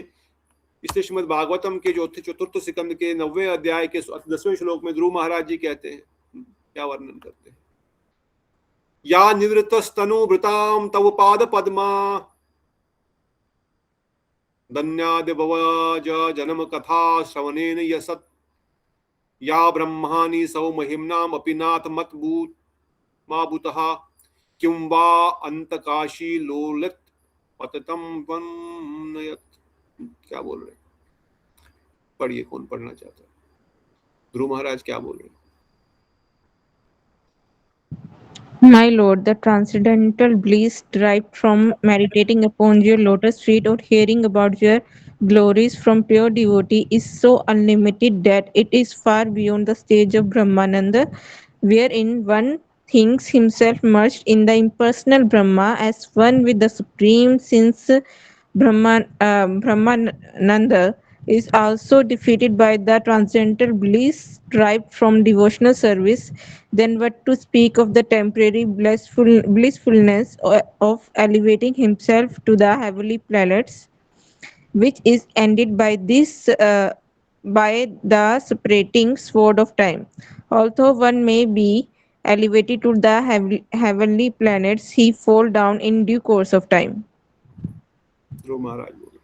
इसलिए श्रीमद् भागवतम के चतुर्थ स्कंद के 90वें अध्याय के 10वें श्लोक में ध्रुव महाराज जी कहते हैं, क्या वर्णन करते हैं, या निवृत्तस्तनुभृतां तव पाद पद्मा धन्यादिभवज जन्म कथा श्रवणेन यसत् या ब्रह्माणि सौ महिम्नाम अपि नाथ मत भूत मा भूतः किं वा अंतकाशी लोलित पततम वन्नयत्। क्या बोल रहे हैं? पढ़िए, कौन पढ़ना चाहता है? ध्रुव महाराज क्या बोल रहे हैं? My Lord, the transcendental bliss derived from meditating upon your lotus feet or hearing about your glories from pure devotee is so unlimited that it is far beyond the stage of Brahmananda, wherein one thinks himself merged in the impersonal Brahma as one with the Supreme, since Brahmananda is also defeated by the transcendental bliss derived from devotional service. Then what to speak of the temporary blissfulness of elevating himself to the heavenly planets, which is ended by the separating sword of time. Although one may be elevated to the heavenly planets, he fall down in due course of time. ध्रुव महाराज बोले,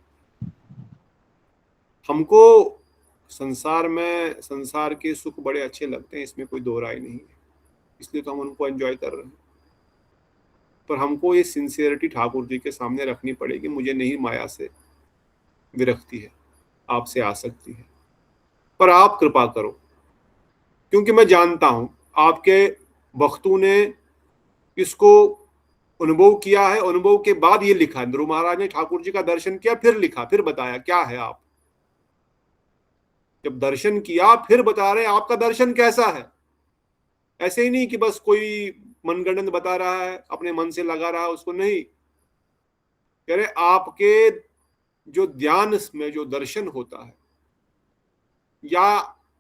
हमको संसार के सुख बड़े अच्छे लगते हैं, इसमें कोई दो राय नहीं है, इसलिए तो हम उनको एंजॉय कर रहे हैं। पर हमको ये सिंसियरिटी ठाकुर जी के सामने रखनी पड़ेगी, मुझे नहीं माया से विरक्ति है, आपसे आसक्ति है, पर आप कृपा करो, क्योंकि मैं जानता हूं आपके भक्तों ने इसको अनुभव किया है। अनुभव के बाद ये लिखा, ध्रुव महाराज ने ठाकुर जी का दर्शन किया, फिर लिखा, फिर बताया क्या है आप। जब दर्शन किया फिर बता रहे हैं आपका दर्शन कैसा है। ऐसे ही नहीं कि बस कोई मनगढ़ंत बता रहा है, अपने मन से लगा रहा है उसको, नहीं कह रहे आपके जो ध्यान में जो दर्शन होता है या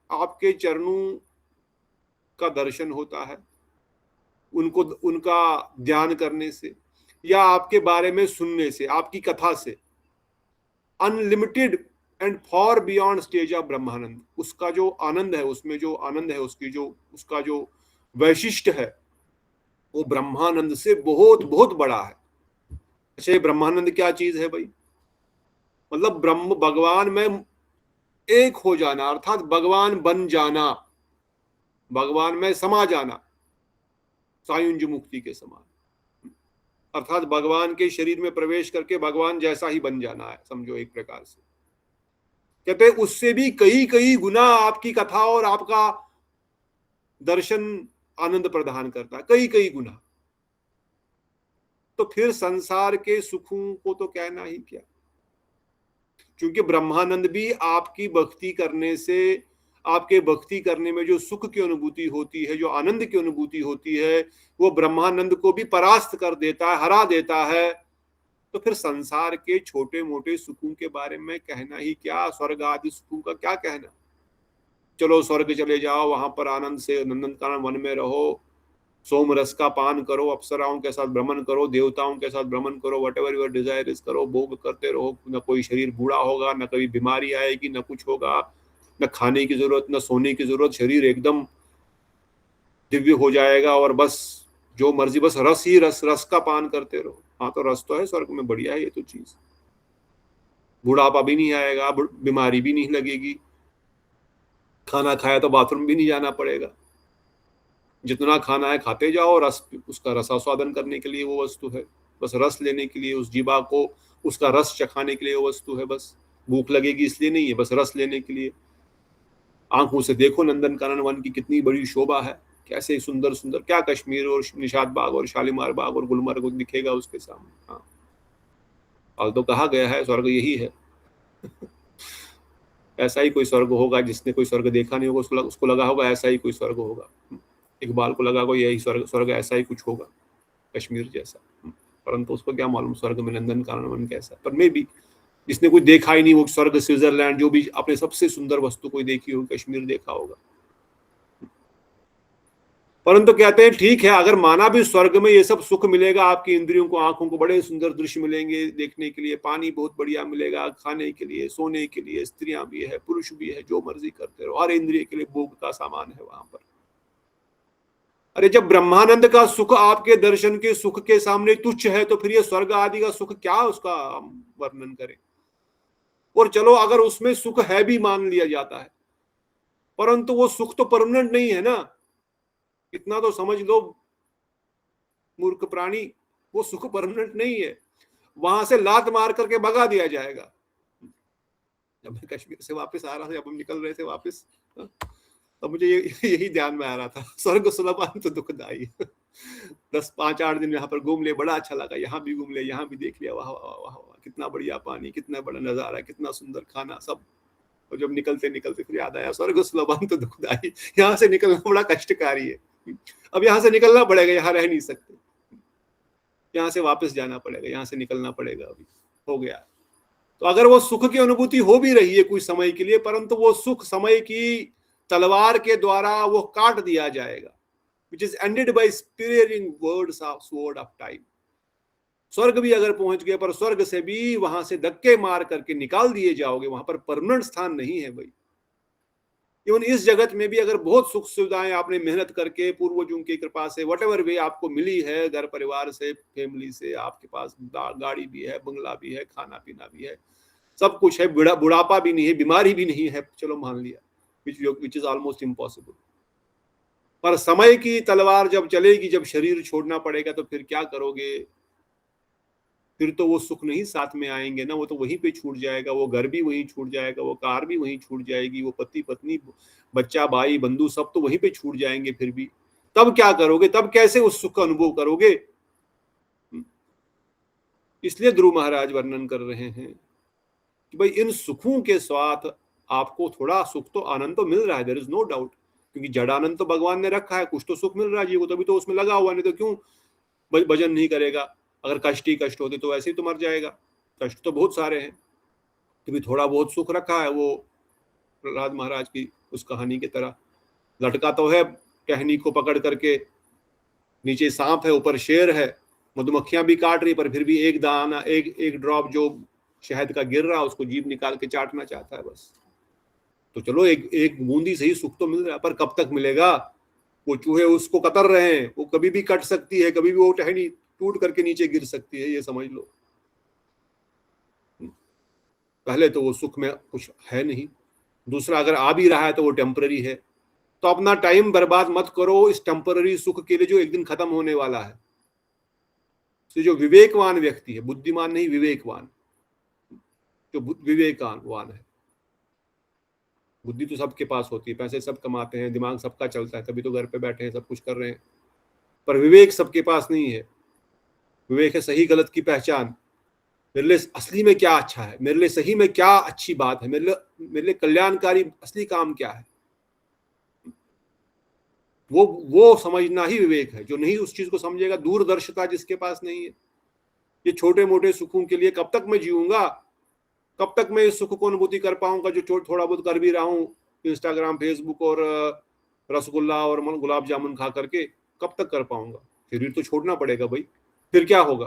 आपके चरणों का दर्शन होता है, उनको उनका ध्यान करने से या आपके बारे में सुनने से, आपकी कथा से, unlimited and for beyond stage of Brahmananda, उसका जो आनंद है, उसमें जो आनंद है, उसका जो वैशिष्ट है, वो ब्रह्मानंद से बहुत बहुत बड़ा है। अच्छा, ब्रह्मानंद क्या चीज है भाई? मतलब ब्रह्म भगवान में एक हो जाना, अर्थात भगवान बन जाना, भगवान में समा जाना, सायुंज मुक्ति के समान, अर्थात भगवान के शरीर में प्रवेश करके भगवान जैसा ही बन जाना है, समझो एक प्रकार से। कहते हैं उससे भी कई कई गुना आपकी कथा और आपका दर्शन आनंद प्रदान करता है, कई कई गुना। तो फिर संसार के सुखों को तो कहना ही क्या, क्योंकि ब्रह्मानंद भी आपकी भक्ति करने से, आपके भक्ति करने में जो सुख की अनुभूति होती है, जो आनंद की अनुभूति होती है, वो ब्रह्मानंद को भी परास्त कर देता है, हरा देता है। तो फिर संसार के छोटे मोटे सुखों के बारे में कहना ही क्या, स्वर्ग आदि सुखों का क्या कहना। चलो स्वर्ग चले जाओ, वहां पर आनंद से नंदनकानन वन में रहो, सोम रस का पान करो, अप्सराओं के साथ भ्रमण करो, देवताओं के साथ भ्रमण करो, whatever your desire is करो, भोग करते रहो। न कोई शरीर बूढ़ा होगा, न कभी बीमारी आएगी, न कुछ होगा, न खाने की जरूरत, न सोने की जरूरत, शरीर एकदम दिव्य हो जाएगा और बस जो मर्जी, बस रस ही रस का पान करते रहो। हाँ, तो रस तो है स्वर्ग में, बढ़िया है ये तो चीज। बुढ़ापा भी नहीं आएगा, बीमारी भी नहीं लगेगी, खाना खाया तो बाथरूम भी नहीं जाना पड़ेगा, जितना खाना है खाते जाओ, रस उसका रसास्वादन करने के लिए वो वस्तु है, बस रस लेने के लिए, उस जीवा को उसका रस चखाने के लिए वो वस्तु है, बस भूख लगेगी इसलिए नहीं है, बस रस लेने के लिए। आंखों से देखो नंदनकानन वन की कितनी बड़ी शोभा है, कैसे सुंदर सुंदर, क्या कश्मीर और निषाद बाग और शालीमार बाग और गुलमर्ग दिखेगा उसके सामने। हाँ, और तो कहा गया है स्वर्ग यही है। ऐसा ही कोई स्वर्ग होगा, जिसने कोई स्वर्ग देखा नहीं होगा उसको लगा होगा ऐसा ही कोई स्वर्ग होगा। इकबाल को लगा होगा यही स्वर्ग ऐसा ही कुछ होगा, कश्मीर जैसा, परंतु उसको क्या मालूम स्वर्ग में नंदनकानन वन कैसा। पर मे भी जिसने कोई देखा ही नहीं वो स्वर्ग, स्विट्जरलैंड, जो भी आपने सबसे सुंदर वस्तु कोई देखी होगी, कश्मीर देखा होगा। परंतु कहते हैं ठीक है, अगर माना भी स्वर्ग में ये सब सुख मिलेगा, आपकी इंद्रियों को, आंखों को बड़े सुंदर दृश्य मिलेंगे देखने के लिए, पानी बहुत बढ़िया मिलेगा खाने के लिए, सोने के लिए, स्त्रियां भी है, पुरुष भी है, जो मर्जी करते रहो, हर इंद्रिय के लिए भोग का सामान है वहां पर। अरे जब ब्रह्मानंद का सुख आपके दर्शन के सुख के सामने तुच्छ है, तो फिर ये स्वर्ग आदि का सुख क्या उसका हम वर्णन करें। और चलो अगर उसमें सुख है भी मान लिया जाता है, परंतु वो सुख तो परमानेंट नहीं है ना, इतना तो समझ लो मूर्ख प्राणी, वो सुख परमानेंट नहीं है, वहां से लात मार करके भगा दिया जाएगा। जब मैं कश्मीर से वापस आ रहा था, जब हम निकल रहे थे वापस, तो मुझे यही ध्यान में आ रहा था, स्वर्ग सुलभ तो दुखदाई। 5-8 दिन यहाँ पर घूम ले, बड़ा अच्छा लगा, यहाँ भी घूम ले, यहाँ भी देख लिया, वाह वाह वाह वाह, कितना बढ़िया पानी, कितना बड़ा नजारा, कितना सुंदर खाना सब। और जब निकलते निकलते फिर याद आया, स्वर्ग सुलभ तो दुखदाई, यहाँ से निकलना बड़ा कष्टकारी है। अब यहाँ से निकलना पड़ेगा, यहाँ रह नहीं सकते, यहाँ से वापस जाना पड़ेगा, यहाँ से निकलना पड़ेगा, अभी हो गया। तो अगर वो सुख की अनुभूति हो भी रही है कुछ समय के लिए, परंतु वो सुख समय की तलवार के द्वारा वो काट दिया जाएगा, which is ended by spearing words of sword of time। स्वर्ग भी अगर पहुंच गए, पर स्वर्ग से भी वहां से धक्के मार करके निकाल दिए जाओगे, वहां पर परमानेंट स्थान नहीं है भाई। इवन इस जगत में भी अगर बहुत सुख सुविधाएं आपने मेहनत करके पूर्वजों की कृपा से वटेवर वे आपको मिली है, घर परिवार से, फैमिली से, आपके पास गाड़ी भी है, बंगला भी है, खाना पीना भी है, सब कुछ है, बुढ़ापा भी नहीं है, बीमारी भी नहीं है, चलो मान लिया, विच इज ऑलमोस्ट इम्पॉसिबल। पर समय की तलवार जब चलेगी, जब शरीर छोड़ना पड़ेगा, तो फिर क्या करोगे? फिर तो वो सुख नहीं साथ में आएंगे ना, वो तो वहीं पे छूट जाएगा, वो घर भी वहीं छूट जाएगा, वो कार भी वहीं छूट जाएगी, वो पति पत्नी बच्चा भाई बंधु सब तो वहीं पे छूट जाएंगे। फिर भी तब क्या करोगे? तब कैसे उस सुख का अनुभव करोगे? इसलिए ध्रुव महाराज वर्णन कर रहे हैं कि भाई इन सुखों के साथ आपको थोड़ा सुख तो आनंद तो मिल रहा है, देयर इज नो डाउट, क्योंकि जड़ आनंद तो भगवान ने रखा है, कुछ तो सुख मिल रहा है जी को, तभी तो उसमें लगा हुआ, नहीं तो क्यों भजन नहीं करेगा? अगर कष्ट ही कष्ट होते तो वैसे ही तो मर जाएगा। कष्ट तो बहुत सारे हैं, तभी थोड़ा बहुत सुख रखा है, वो प्रहलाद महाराज की उस कहानी की तरह लटका तो है टहनी को पकड़ करके, नीचे सांप है, ऊपर शेर है, मधुमक्खियां भी काट रही, पर फिर भी एक दाना, एक ड्रॉप जो शहद का गिर रहा, उसको जीभ निकाल के चाटना चाहता है बस। तो चलो एक बूंदी से ही सुख तो मिल रहा है, पर कब तक मिलेगा? वो चूहे उसको कतर रहे हैं, वो कभी भी कट सकती है, कभी भी वो टहनी टूट करके नीचे गिर सकती है, ये समझ लो। पहले तो वो सुख में कुछ है नहीं, दूसरा अगर आ भी रहा है तो वो टेम्पररी है। तो अपना टाइम बर्बाद मत करो इस टेम्पररी सुख के लिए जो एक दिन खत्म होने वाला है। तो जो विवेकवान व्यक्ति है, बुद्धिमान नहीं विवेकवान, जो विवेकवान है, बुद्धि तो सबके पास होती है, पैसे सब कमाते हैं, दिमाग सबका चलता है, तभी तो घर पे बैठे हैं, सब कुछ कर रहे हैं, पर विवेक सबके पास नहीं है। विवेक है सही गलत की पहचान, मेरे लिए असली में क्या अच्छा है, मेरे लिए सही में क्या अच्छी बात है, मेरे लिए कल्याणकारी असली काम क्या है, वो समझना ही विवेक है। जो नहीं उस चीज को समझेगा, दूरदर्शिता जिसके पास नहीं है, ये छोटे मोटे सुखों के लिए कब तक मैं जीऊंगा, कब तक मैं इस सुख को अनुभूति कर पाऊंगा जो थोड़ा बहुत कर भी रहा हूँ इंस्टाग्राम फेसबुक और रसगुल्ला और गुलाब जामुन खा करके, कब तक कर पाऊंगा? शरीर तो छोड़ना पड़ेगा भाई, फिर क्या होगा?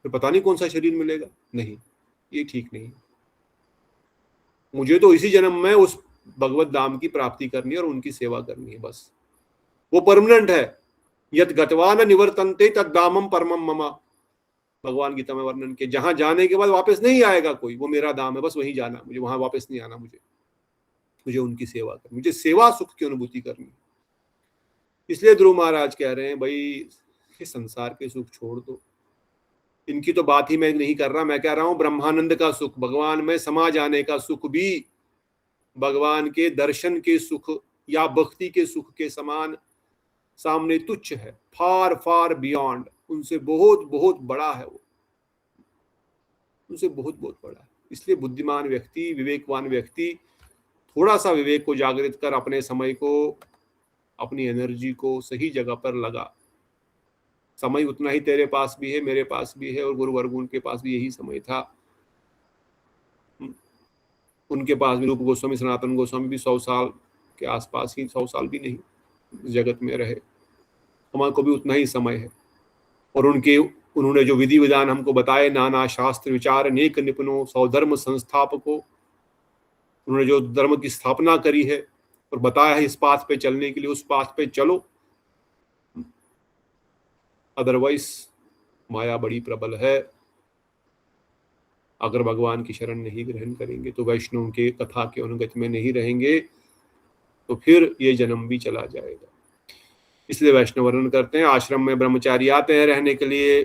फिर पता नहीं कौन सा शरीर मिलेगा। नहीं, ये ठीक नहीं। मुझे तो इसी जन्म में उस भगवत धाम की प्राप्ति करनी है और उनकी सेवा करनी है, बस। वो परमानेंट है। यद गतवा न निवर्तन्ते तद धामम परमम मम, भगवान गीता में वर्णन के, जहां जाने के बाद वापस नहीं आएगा कोई, वो मेरा धाम है, बस वहीं जाना, मुझे वहां वापस नहीं आना, मुझे उनकी सेवा करनी, मुझे सेवा सुख की अनुभूति करनी। इसलिए ध्रुव महाराज कह रहे हैं भाई संसार के सुख छोड़ दो, इनकी तो बात ही मैं नहीं कर रहा, मैं कह रहा हूं ब्रह्मानंद का सुख, भगवान में समा जाने का सुख भी भगवान के दर्शन के सुख या भक्ति के सुख के समान सामने तुच्छ है, फार फार बियॉन्ड, उनसे बहुत बहुत बड़ा है, वो उनसे बहुत बहुत बड़ा है। इसलिए बुद्धिमान व्यक्ति, विवेकवान व्यक्ति थोड़ा सा विवेक को जागृत कर अपने समय को, अपनी एनर्जी को सही जगह पर लगा। समय उतना ही तेरे पास भी है, मेरे पास भी है, और गुरु वर्गुण के पास भी यही समय था। उनके पास भी रूप गोस्वामी, सनातन गोस्वामी भी 100 साल के आसपास ही, 100 साल भी नहीं, जगत में रहे, हमारे को भी उतना ही समय है। और उन्होंने जो विधि विधान हमको बताए, नाना शास्त्र विचार अनेक निपुणों सौधर्म संस्थापकों, उन्होंने जो धर्म की स्थापना करी है और बताया है इस पाथ पे चलने के लिए, उस पाथ पे चलो, अदरवाइज माया बड़ी प्रबल है। अगर भगवान की शरण नहीं ग्रहण करेंगे तो वैष्णव के कथा के अनुगत में नहीं रहेंगे तो फिर ये जन्म भी चला जाएगा। इसलिए वैष्णव वर्णन करते हैं, आश्रम में ब्रह्मचारी आते हैं रहने के लिए,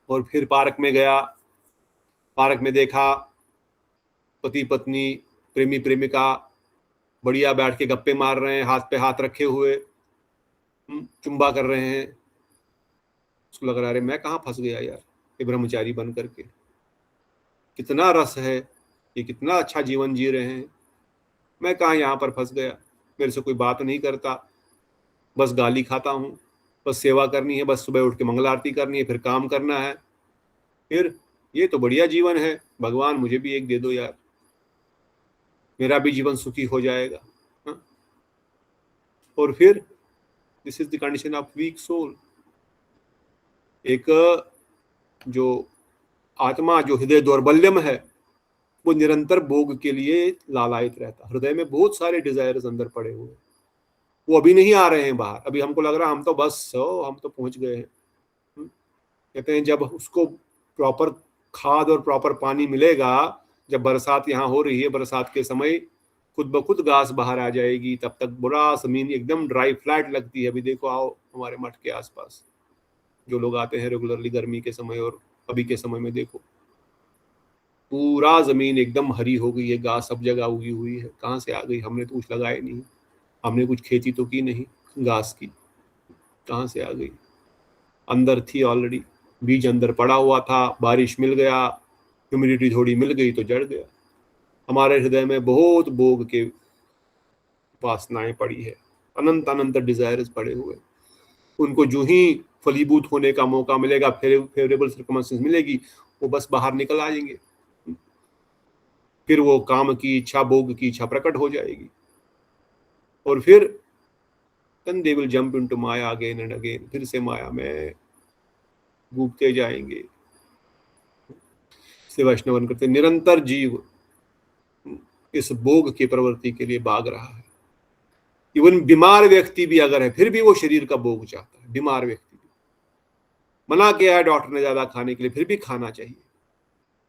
और फिर पार्क में गया, पार्क में देखा पति पत्नी प्रेमी प्रेमिका बढ़िया बैठ के गप्पे मार रहे हैं, हाथ पे हाथ रखे हुए चुम्बा कर रहे हैं। उसको लग रहा है अरे मैं कहाँ फंस गया यार, ये ब्रह्मचारी बन करके, कितना रस है, ये कितना अच्छा जीवन जी रहे हैं, मैं कहाँ यहाँ पर फंस गया, मेरे से कोई बात नहीं करता, बस गाली खाता हूँ, बस सेवा करनी है, बस सुबह उठ के मंगल आरती करनी है, फिर काम करना है, फिर ये तो बढ़िया जीवन है, भगवान मुझे भी एक दे दो यार, मेरा भी जीवन सुखी हो जाएगा। हा? और फिर this is the condition of weak soul. एक जो आत्मा, जो हृदय दौर्बल्यम है, वो निरंतर भोग के लिए लालायित रहता, हृदय में बहुत सारे डिजायर्स अंदर पड़े हुए, वो अभी नहीं आ रहे हैं बाहर। अभी हमको लग रहा है हम तो बस हम तो पहुंच गए हैं। कहते हैं जब उसको प्रॉपर खाद और प्रॉपर पानी मिलेगा, जब बरसात यहाँ हो रही है, बरसात के समय खुद ब खुद घास बाहर आ जाएगी, तब तक बुरा जमीन एकदम ड्राई फ्लैट लगती है। अभी देखो, आओ हमारे मठ के आसपास जो लोग आते हैं रेगुलरली गर्मी के समय और अभी के समय में, देखो पूरा जमीन एकदम हरी हो गई है, घास सब जगह उगी हुई है। कहाँ से आ गई? हमने तो कुछ लगाया नहीं, हमने कुछ खेती तो की नहीं, घास की कहाँ से आ गई? अंदर थी ऑलरेडी, बीज अंदर पड़ा हुआ था, बारिश मिल गया, ह्यूमिडिटी थोड़ी मिल गई तो जड़ गया। हमारे हृदय में बहुत भोग के वासनाएं पड़ी है, अनंत अनंत डिजायर्स पड़े हुए, उनको जो ही फलीभूत होने का मौका मिलेगा, फेवरेबल सर्कमस्टेंस मिलेगी, वो बस बाहर निकल आएंगे। फिर वो काम की इच्छा, भोग की इच्छा प्रकट हो जाएगी, और फिर then they will jump into Maya again and again, फिर से माया में डूबते जाएंगे। इसलिए वैष्णवन करते निरंतर जीव इस भोग की प्रवृत्ति के लिए भाग रहा है। इवन बीमार व्यक्ति भी अगर है, फिर भी वो शरीर का भोग चाहता है। बीमार व्यक्ति भी, मना किया है डॉक्टर ने ज्यादा खाने के लिए, फिर भी खाना चाहिए।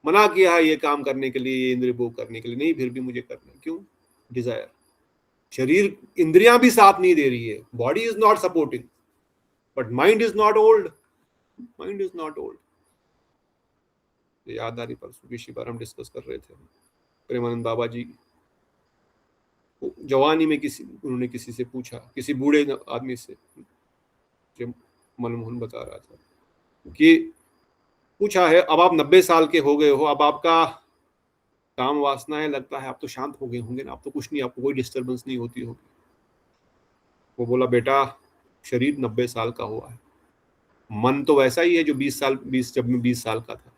मना किया है ये काम करने के लिए, ये इंद्रिय भोग करने के लिए, नहीं फिर भी मुझे करना है। क्यों? डिजायर। शरीर, इंद्रियां भी साथ नहीं दे रही है, body is not supporting, but mind is not old, mind is not old. याद आ रही, परसों की बार हम डिस्कस कर रहे थे, प्रेमानंद बाबा जी जवानी में उन्होंने किसी से पूछा, किसी बूढ़े आदमी से, जो मनमोहन बता रहा था कि पूछा है, अब आप 90 साल के हो गए हो, अब आपका काम वासनाएं लगता है आप तो शांत हो गए होंगे ना, आप तो कुछ नहीं, आपको कोई डिस्टर्बेंस नहीं होती होगी। वो बोला, बेटा शरीर 90 साल का हुआ है, मन तो वैसा ही है जो 20 जब मैं 20 साल का था।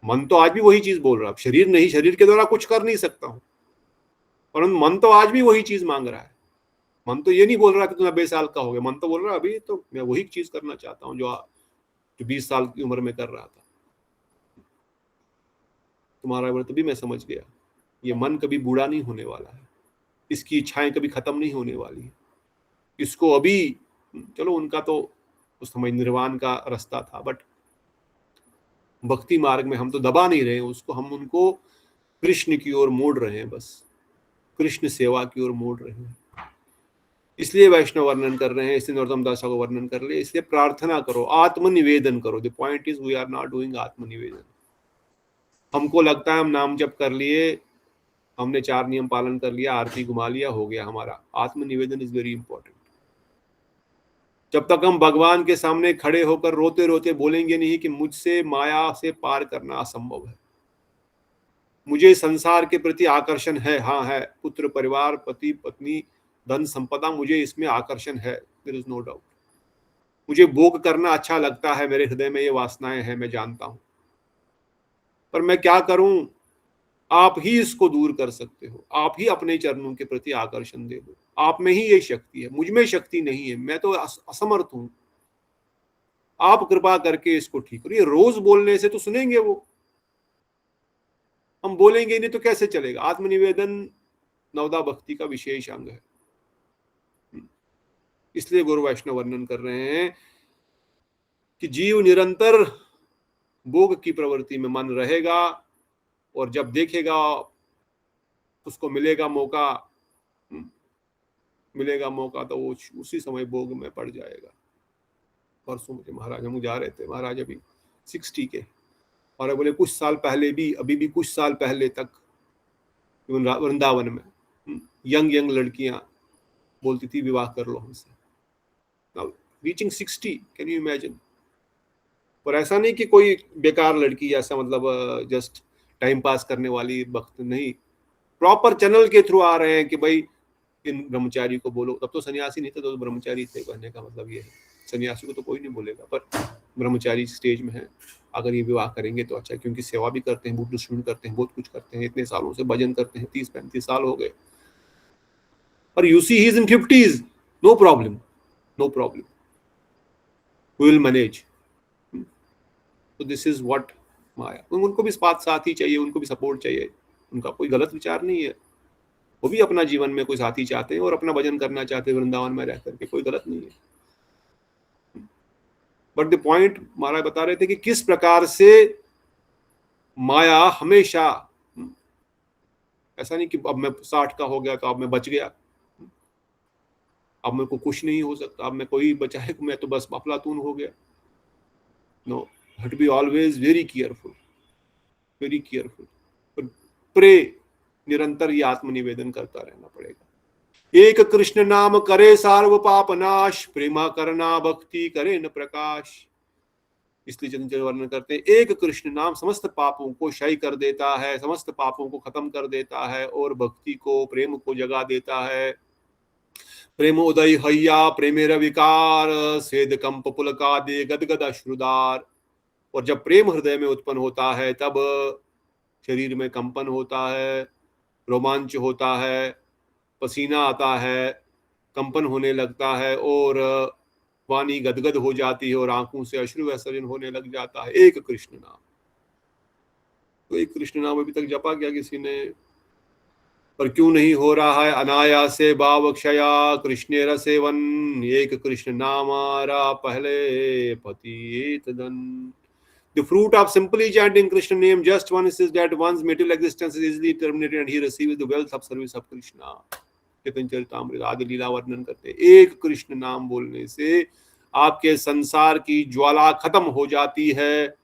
मन तो आज भी वही चीज बोल रहा है, शरीर नहीं, शरीर के द्वारा कुछ कर नहीं सकता हूं, परंतु मन तो आज भी वही चीज मांग रहा है। मन तो ये नहीं बोल रहा कि तुम 90 साल का हो गया, मन तो बोल रहा है अभी तो मैं वही चीज करना चाहता हूँ जो 20 साल की उम्र में कर रहा था। तुम्हारा व्रत भी मैं समझ गया, ये मन कभी बूढ़ा नहीं होने वाला है, इसकी इच्छाएं कभी खत्म नहीं होने वाली है। इसको अभी, चलो उनका तो उस समय निर्वाण का रास्ता था, बट भक्ति मार्ग में हम तो दबा नहीं रहे उसको, हम उनको कृष्ण की ओर मोड़ रहे हैं, बस कृष्ण सेवा की ओर मोड़ रहे हैं। इसलिए वैष्णव वर्णन कर रहे हैं, इसलिए नरोत्तम दास को वर्णन कर ले। इसलिए प्रार्थना करो, आत्मनिवेदन करो। The point is we are not doing atmanivedan. हमको लगता है हम नाम जप कर लिए, हमने 4 नियम पालन कर लिया, आरती घुमा लिया, हो गया हमारा। आत्मनिवेदन इज वेरी इंपॉर्टेंट। जब तक हम भगवान के सामने खड़े होकर रोते रोते बोलेंगे नहीं कि मुझसे माया से पार करना असंभव है, मुझे संसार के प्रति आकर्षण है, हाँ है, पुत्र परिवार पति पत्नी धन संपदा, मुझे इसमें आकर्षण है, देयर इज नो डाउट। मुझे भोग करना अच्छा लगता है, मेरे हृदय में ये वासनाएं हैं, मैं जानता हूं, पर मैं क्या करूं? आप ही इसको दूर कर सकते हो, आप ही अपने चरणों के प्रति आकर्षण दे दो। आप में ही ये शक्ति है, मुझ में शक्ति नहीं है, मैं तो असमर्थ हूं, आप कृपा करके इसको ठीक करो। ये रोज बोलने से तो सुनेंगे वो, हम बोलेंगे नहीं तो कैसे चलेगा। आत्मनिवेदन नवदा भक्ति का विशेष अंग है, इसलिए गुरु वैष्णव वर्णन कर रहे हैं कि जीव निरंतर भोग की प्रवृत्ति में मन रहेगा, और जब देखेगा उसको मिलेगा मौका तो वो उसी समय भोग में पड़ जाएगा। परसों मुझे महाराज, हम जा रहे थे, महाराज अभी 60 के, और बोले कुछ साल पहले भी, अभी भी कुछ साल पहले तक वृंदावन में यंग लड़कियां बोलती थी विवाह कर लो हमसे। Now reaching 60, can you imagine. और ऐसा नहीं कि कोई बेकार लड़की, ऐसा मतलब जस्ट टाइम पास करने वाली वक्त नहीं, प्रॉपर चैनल के थ्रू आ रहे हैं कि भाई इन ब्रह्मचारी को बोलो। तब तो सन्यासी नहीं थे, तो ब्रह्मचारी थे, कहने का मतलब ये है। सन्यासी को तो कोई नहीं बोलेगा, पर ब्रह्मचारी स्टेज में है, अगर ये विवाह करेंगे तो अच्छा, क्योंकि सेवा भी करते हैं, बुद्ध डिस्ट्रीब्यूशन करते हैं, बहुत कुछ करते हैं, इतने सालों से भजन करते हैं, 30-35 साल हो गए। और you see he is in 50s, no problem, we will manage. तो दिस इज व्हाट माया। उनको भी साथी चाहिए, उनको भी सपोर्ट चाहिए, उनका कोई गलत विचार नहीं है, वो भी अपना जीवन में कोई साथी चाहते हैं और अपना भजन करना चाहते हैं वृंदावन में रह करके, कोई गलत नहीं है। बट द पॉइंट महाराज बता रहे थे कि किस प्रकार से माया हमेशा, ऐसा नहीं कि अब मैं 60 का हो गया तो अब मैं बच गया, अब मेरे को कुछ नहीं हो सकता, अब मैं कोई बचाए, मैं तो बस अफलातून हो गया। No, have to be always very careful. Pray, निरंतर ये आत्मनिवेदन करता रहना पड़ेगा। एक कृष्ण नाम करे सार्व पाप नाश, प्रेमा करना भक्ति करे न प्रकाश। इसलिए चंद्र वर्णन करते हैं, एक कृष्ण नाम समस्त पापों को क्षय कर देता है, समस्त पापों को खत्म कर देता है, और भक्ति को, प्रेम को जगा देता है। प्रेम उदय हैया प्रेमेर विकार, स्वेद कंप पुलकादे गदगद अश्रुदार। और जब प्रेम हृदय में उत्पन्न होता है तब शरीर में कंपन होता है, रोमांच होता है, पसीना आता है, कंपन होने लगता है, और वाणी गदगद हो जाती है, और आंखों से अश्रु विसर्जन होने लग जाता है। एक कृष्ण नाम, तो एक कृष्ण नाम अभी तक जपा क्या किसी ने? पर क्यों नहीं हो रहा है अनायासे भाव क्षया, कृष्ण रसेवन एक कृष्ण नामारा पहले पति तदन। The fruit of simply chanting Krishna name just once is that one's material existence is easily terminated and he receives the wealth of service of Krishna. चैतन्य चरितामृत आदि लीला वर्णन करते हैं, एक कृष्ण नाम बोलने से आपके संसार की ज्वाला खत्म हो जाती है,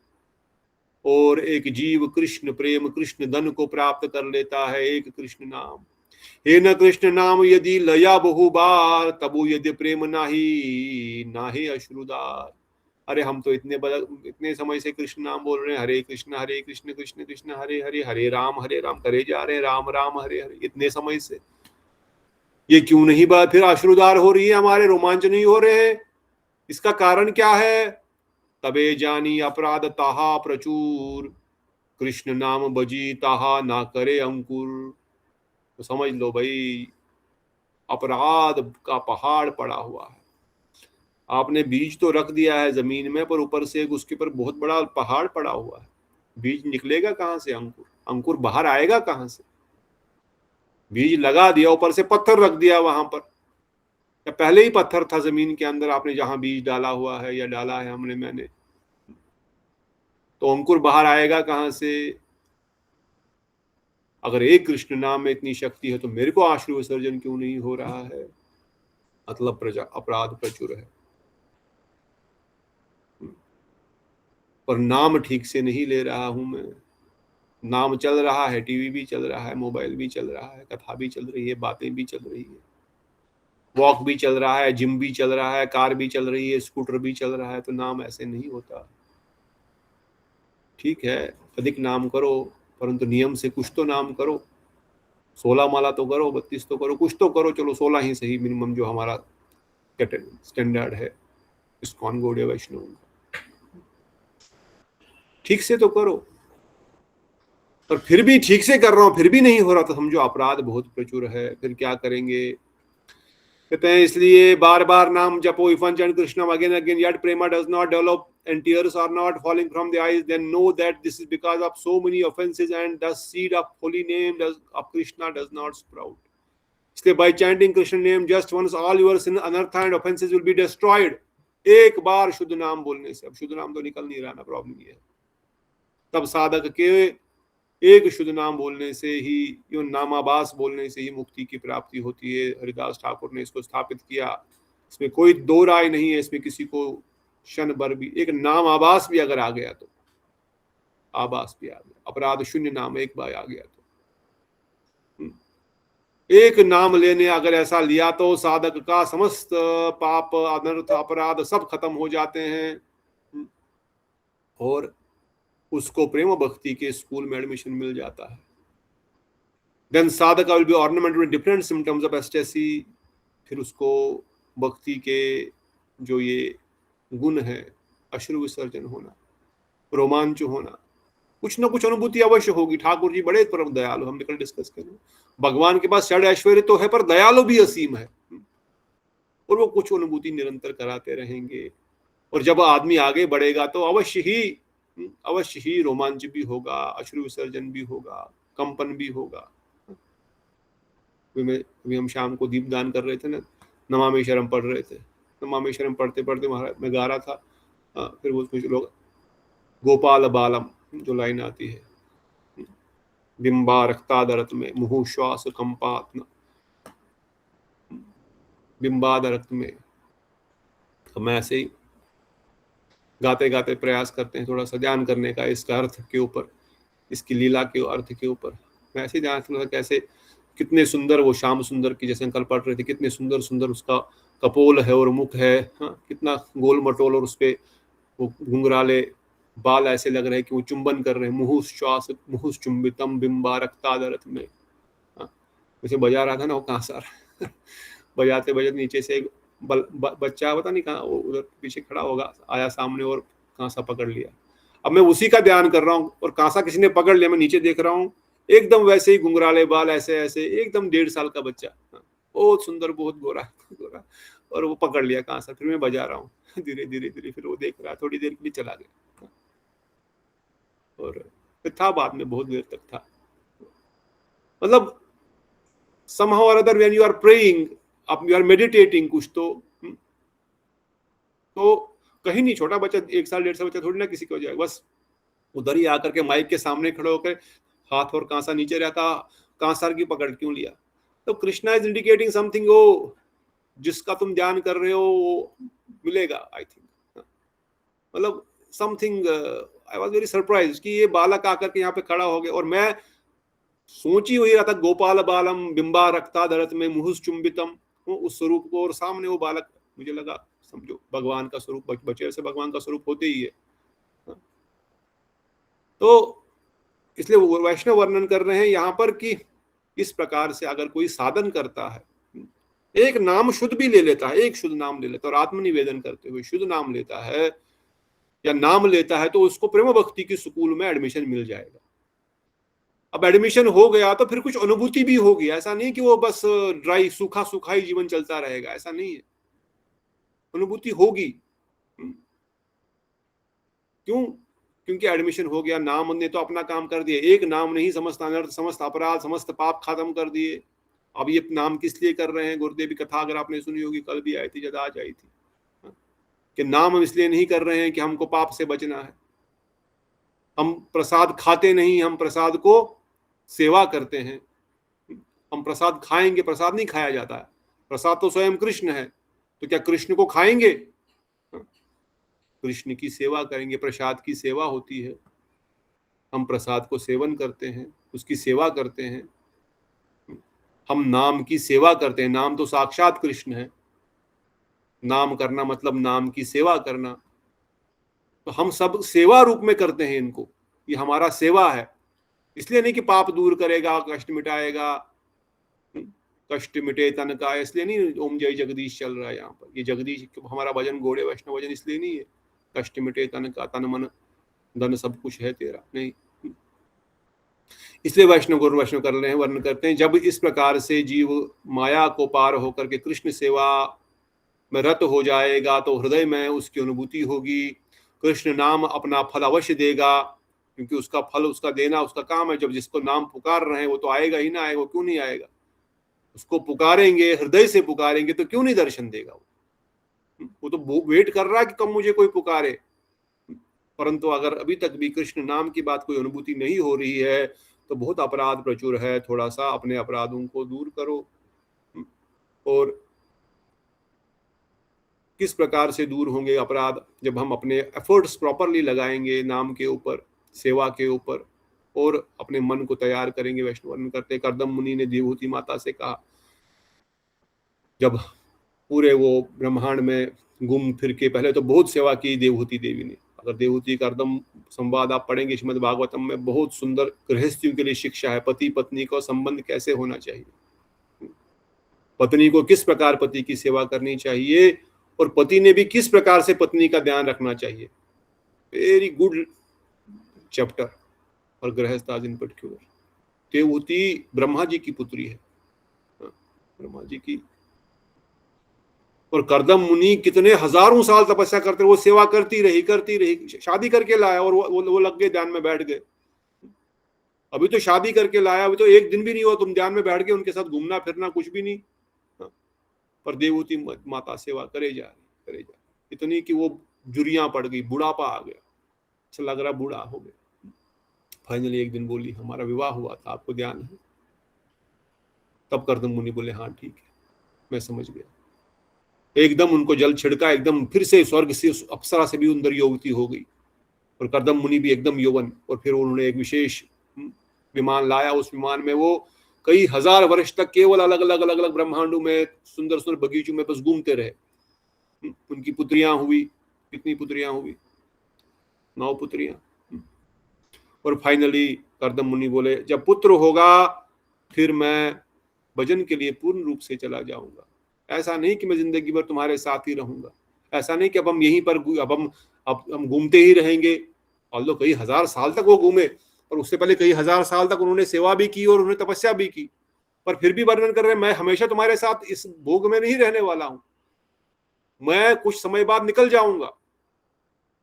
और एक जीव कृष्ण प्रेम, कृष्ण धन को प्राप्त कर लेता है। एक कृष्ण नाम, हे न कृष्ण नाम यदि लया बहुबार, तबु यदि प्रेम नाही अश्रुदार। अरे हम तो इतने समय से कृष्ण नाम बोल रहे हैं, हरे कृष्ण कृष्ण कृष्ण हरे हरे, हरे राम करे जा रहे हैं, राम राम हरे हरे, इतने समय से। ये क्यों नहीं बात फिर अश्रुदार हो रही है, हमारे रोमांच नहीं हो रहे हैं? इसका कारण क्या है? तबे जानी अपराध ताहा प्रचुर, कृष्ण नाम बजी ताहा ना करे अंकुर। तो समझ लो भाई, अपराध का पहाड़ पड़ा हुआ है। आपने बीज तो रख दिया है जमीन में, पर ऊपर से उसके ऊपर बहुत बड़ा पहाड़ पड़ा हुआ है। बीज निकलेगा कहां से? अंकुर बाहर आएगा कहां से? बीज लगा दिया, ऊपर से पत्थर रख दिया वहां पर, या पहले ही पत्थर था जमीन के अंदर, आपने जहां बीज डाला हुआ है या डाला है मैंने, तो अंकुर बाहर आएगा कहां से? अगर एक कृष्ण नाम में इतनी शक्ति है तो मेरे को अश्रु विसर्जन क्यों नहीं हो रहा है? मतलब अपराध प्रचुर है, पर नाम ठीक से नहीं ले रहा हूं मैं। नाम चल रहा है, टीवी भी चल रहा है, मोबाइल भी चल रहा है, कथा भी चल रही है, बातें भी चल रही है, वॉक भी चल रहा है, जिम भी चल रहा है, कार भी चल रही है, स्कूटर भी चल रहा है, तो नाम ऐसे नहीं होता। ठीक है, अधिक नाम करो, परंतु नियम से कुछ तो नाम करो। 16 माला तो करो, 32 तो करो, कुछ तो करो। चलो 16 ही सही, मिनिमम जो हमारा स्टैंडर्ड है इस्कॉन गौड़ीय वैष्णव, ठीक से तो करो। पर फिर भी ठीक से कर रहा हूं, फिर भी नहीं हो रहा, तो समझो अपराध बहुत प्रचुर है। फिर क्या करेंगे? कहते हैं इसलिए बार बार नाम जपो, if one chant Krishna again and again yet prema does not develop and tears are not falling from the eyes, then know that this is because of so many offenses and the seed of holy name of Krishna does not sprout. इसलिए by chanting Krishna name just once all your sin, anartha and offenses will be destroyed. एक बार शुद्ध नाम बोलने से, अब शुद्ध नाम तो निकल नहीं रहा ना, प्रॉब्लम ये है। तब साधक के एक शुद्ध नाम बोलने से ही, यो नामाभास बोलने से ही मुक्ति की प्राप्ति होती है। हरिदास ठाकुर ने इसको स्थापित किया, इसमें कोई दो राय नहीं है। इसमें किसी को क्षण भर भी एक नाम आभास भी अगर आ गया तो, आभास भी आ गया, अपराध शून्य नाम एक बार आ गया तो, एक नाम लेने अगर ऐसा लिया तो साधक का समस्त पाप अनर्थ अपराध सब खत्म हो जाते हैं और उसको प्रेम भक्ति के स्कूल में एडमिशन मिल जाता है। देन साधक will be ornamented with different symptoms of एस्टेसी। फिर उसको भक्ति के जो ये गुण है, अश्रु विसर्जन होना, रोमांच होना, कुछ ना कुछ अनुभूति अवश्य होगी। ठाकुर जी बड़े परम दयालु, हमने कल डिस्कस करें, भगवान के पास षड ऐश्वर्य तो है पर दयालु भी असीम है और वो कुछ अनुभूति निरंतर कराते रहेंगे। और जब आदमी आगे बढ़ेगा तो अवश्य ही रोमांच भी होगा, अश्रु विसर्जन भी होगा, कंपन भी होगा। अभी हम शाम को दीपदान कर रहे थे ना, नमामेश्वरम पढ़ रहे थे, नमामेश्वरम पढ़ते पढ़ते महाराज मैं गा रहा था, फिर वो कुछ लोग गोपाल बालम जो लाइन आती है, बिंबा रक्तादरत में मुहु श्वास कंपात्म, बिंबादरत में। तो मैं ऐसे ही गाते गाते प्रयास करते हैं थोड़ा सा ध्यान करने का इसका अर्थ के ऊपर, इसकी लीला के अर्थ के ऊपर। मैं ऐसे ध्यान था कैसे कितने सुंदर वो श्याम सुंदर की, जैसे अंकल पढ़ रहे थे, कितने सुंदर सुंदर उसका कपोल है और मुख है, हाँ, कितना गोल मटोल, और उसपे वो घुंघराले बाल ऐसे लग रहे हैं कि वो चुंबन कर रहे हैं। मुहुस श्वास मुहुस चुंबितम बिंबा रक्तादरत में। वैसे बजा रहा था ना वो कांसार बजाते बजाते नीचे से एक बच्चा पता नहीं कहाँ, वो उधर पीछे खड़ा होगा, आया सामने और कांसा पकड़ लिया। अब मैं उसी का ध्यान कर रहा हूँ और कांसा किसी ने पकड़ लिया, मैं नीचे देख रहा हूँ, एकदम वैसे ही घुंघराले बाल, ऐसे ऐसे एकदम 1.5 साल का बच्चा, बहुत सुंदर, बहुत गोरा गोरा, और वो पकड़ लिया कांसा। फिर मैं बजा रहा हूँ धीरे धीरे धीरे, फिर वो देख रहा, थोड़ी देर के लिए चला गया और फिर था बाद में बहुत देर तक था। मतलब somehow or other when you are praying, आप you are meditating कुछ तो कहीं नहीं, छोटा बच्चा 1 साल 1.5 साल बच्चा थोड़ी ना किसी को हो जाएगा, बस उधर ही आकर के माइक के सामने खड़े होकर हाथ और कांसा नीचे रहता, कांसार की पकड़ क्यों लिया? तो कृष्णा इज इंडिकेटिंग समथिंग, वो जिसका तुम ध्यान कर रहे हो वो मिलेगा, आई थिंक। मतलब something, I was very surprise कि ये बालक आकर के यहाँ पे खड़ा हो गया और मैं सोच ही वही रहा था, गोपाल बालम बिंबा रक्तादरत में मुहुस चुंबितम, उस स्वरूप को, और सामने वो बालक, मुझे लगा समझो भगवान का स्वरूप, बच्चे से भगवान का स्वरूप होते ही है। तो इसलिए वैष्णव वर्णन कर रहे हैं यहाँ पर कि इस प्रकार से अगर कोई साधन करता है, एक नाम शुद्ध भी ले लेता है, एक शुद्ध नाम ले लेता है और आत्मनिवेदन करते हुए शुद्ध नाम लेता है या नाम लेता है, तो उसको प्रेम भक्ति की स्कूल में एडमिशन मिल जाएगा। अब एडमिशन हो गया तो फिर कुछ अनुभूति भी होगी, ऐसा नहीं कि वो बस ड्राई सूखा सूखा ही जीवन चलता रहेगा, ऐसा नहीं है, अनुभूति होगी। क्यों? क्योंकि एडमिशन हो गया, नाम ने तो अपना काम कर दिया, एक नाम ने ही समस्त अनर्थ, समस्त अपराध, समस्त पाप खत्म कर दिए। अब ये नाम किस लिए कर रहे हैं? गुरुदेव की कथा अगर आपने सुनी होगी, कल भी आई थी, जब आज आई थी, कि नाम हम इसलिए नहीं कर रहे हैं कि हमको पाप से बचना है। हम प्रसाद खाते नहीं, हम प्रसाद को सेवा करते हैं। हम प्रसाद खाएंगे, प्रसाद नहीं खाया जाता है, प्रसाद तो स्वयं कृष्ण है, तो क्या कृष्ण को खाएंगे? कृष्ण की सेवा करेंगे, प्रसाद की सेवा होती है, हम प्रसाद को सेवन करते हैं, उसकी सेवा करते हैं। हम नाम की सेवा करते हैं, नाम तो साक्षात कृष्ण है, नाम करना मतलब नाम की सेवा करना, तो हम सब सेवा रूप में करते हैं इनको, ये हमारा सेवा है। इसलिए नहीं कि पाप दूर करेगा, कष्ट मिटाएगा, कष्ट मिटे तन का, इसलिए नहीं ओम जय जगदीश चल रहा है यहाँ पर। ये जगदीश हमारा भजन घोड़े वैष्णव भजन इसलिए नहीं है, कष्ट मिटे तन का, तन मन धन सब कुछ है तेरा, नहीं। इसलिए वैष्णव गुरु वैष्णव कर रहे हैं, वर्णन करते हैं, जब इस प्रकार से जीव माया को पार होकर के कृष्ण सेवा में रत हो जाएगा तो हृदय में उसकी अनुभूति होगी, कृष्ण नाम अपना फल अवश्य देगा, क्योंकि उसका फल उसका देना उसका काम है। जब जिसको नाम पुकार रहे हैं वो तो आएगा ही ना, आएगा वो क्यों नहीं आएगा? उसको पुकारेंगे, हृदय से पुकारेंगे तो क्यों नहीं दर्शन देगा? वो तो वेट कर रहा है कि कब मुझे कोई पुकारे। परंतु अगर अभी तक भी कृष्ण नाम की बात कोई अनुभूति नहीं हो रही है तो बहुत अपराध प्रचुर है। थोड़ा सा अपने अपराधों को दूर करो। और किस प्रकार से दूर होंगे अपराध? जब हम अपने एफर्ट्स प्रॉपरली लगाएंगे नाम के ऊपर, सेवा के ऊपर, और अपने मन को तैयार करेंगे। वैष्णव वर्णन करते कर्दम मुनि ने देवहूति माता से कहा, जब पूरे वो ब्रह्मांड में घूम फिर के, पहले तो बहुत सेवा की देवहूति देवी ने। अगर देवहूति कर्दम संवाद आप पढ़ेंगे श्रीमद् भागवतम में, बहुत सुंदर गृहस्थियों के लिए शिक्षा है। पति पत्नी का संबंध कैसे होना चाहिए, पत्नी को किस प्रकार पति की सेवा करनी चाहिए, और पति ने भी किस प्रकार से पत्नी का ध्यान रखना चाहिए। वेरी गुड चैप्टर और गृहस्थ आज इन पर्टिकुलर। देवहूति ब्रह्मा जी की पुत्री है, ब्रह्मा जी की। और कर्दम मुनि कितने हजारों साल तपस्या करते, वो सेवा करती रही, शादी करके लाया और वो लग गए, ध्यान में बैठ गए। अभी तो शादी करके लाया, अभी तो एक दिन भी नहीं हुआ, तुम ध्यान में बैठ गए, उनके साथ घूमना फिरना कुछ भी नहीं। पर देवहूति माता सेवा करे जा रही, इतनी कि वो जुरियां पड़ गई, बुढ़ापा आ गया, अच्छा लग रहा बूढ़ा हो गया। फाइनली एक दिन बोली, हमारा विवाह हुआ था, आपको ध्यान है? तब कर्दम मुनि बोले, हाँ ठीक है, मैं समझ गया। एकदम उनको जल छिड़का, एकदम फिर से स्वर्ग से अप्सरा से भी उन्दर युवती हो गई, और कर्दम मुनि भी एकदम यौवन। और फिर उन्होंने एक विशेष विमान लाया, उस विमान में वो कई हजार वर्ष तक केवल अलग अलग ब्रह्मांडों में, सुंदर सुंदर बगीचों में बस घूमते रहे। उनकी पुत्रियां हुई, कितनी पुत्रियां हुई? 9 पुत्रियां। और फाइनली कर्दम मुनि बोले, जब पुत्र होगा फिर मैं भजन के लिए पूर्ण रूप से चला जाऊंगा। ऐसा नहीं कि मैं जिंदगी भर तुम्हारे साथ ही रहूंगा, ऐसा नहीं कि अब हम यहीं पर अब हम घूमते ही रहेंगे। ऑल्दो कई हजार साल तक वो घूमे, और उससे पहले कई हजार साल तक उन्होंने सेवा भी की और उन्होंने तपस्या भी की, पर फिर भी वर्णन कर रहे हैं, मैं हमेशा तुम्हारे साथ इस भोग में नहीं रहने वाला हूं, मैं कुछ समय बाद निकल जाऊंगा।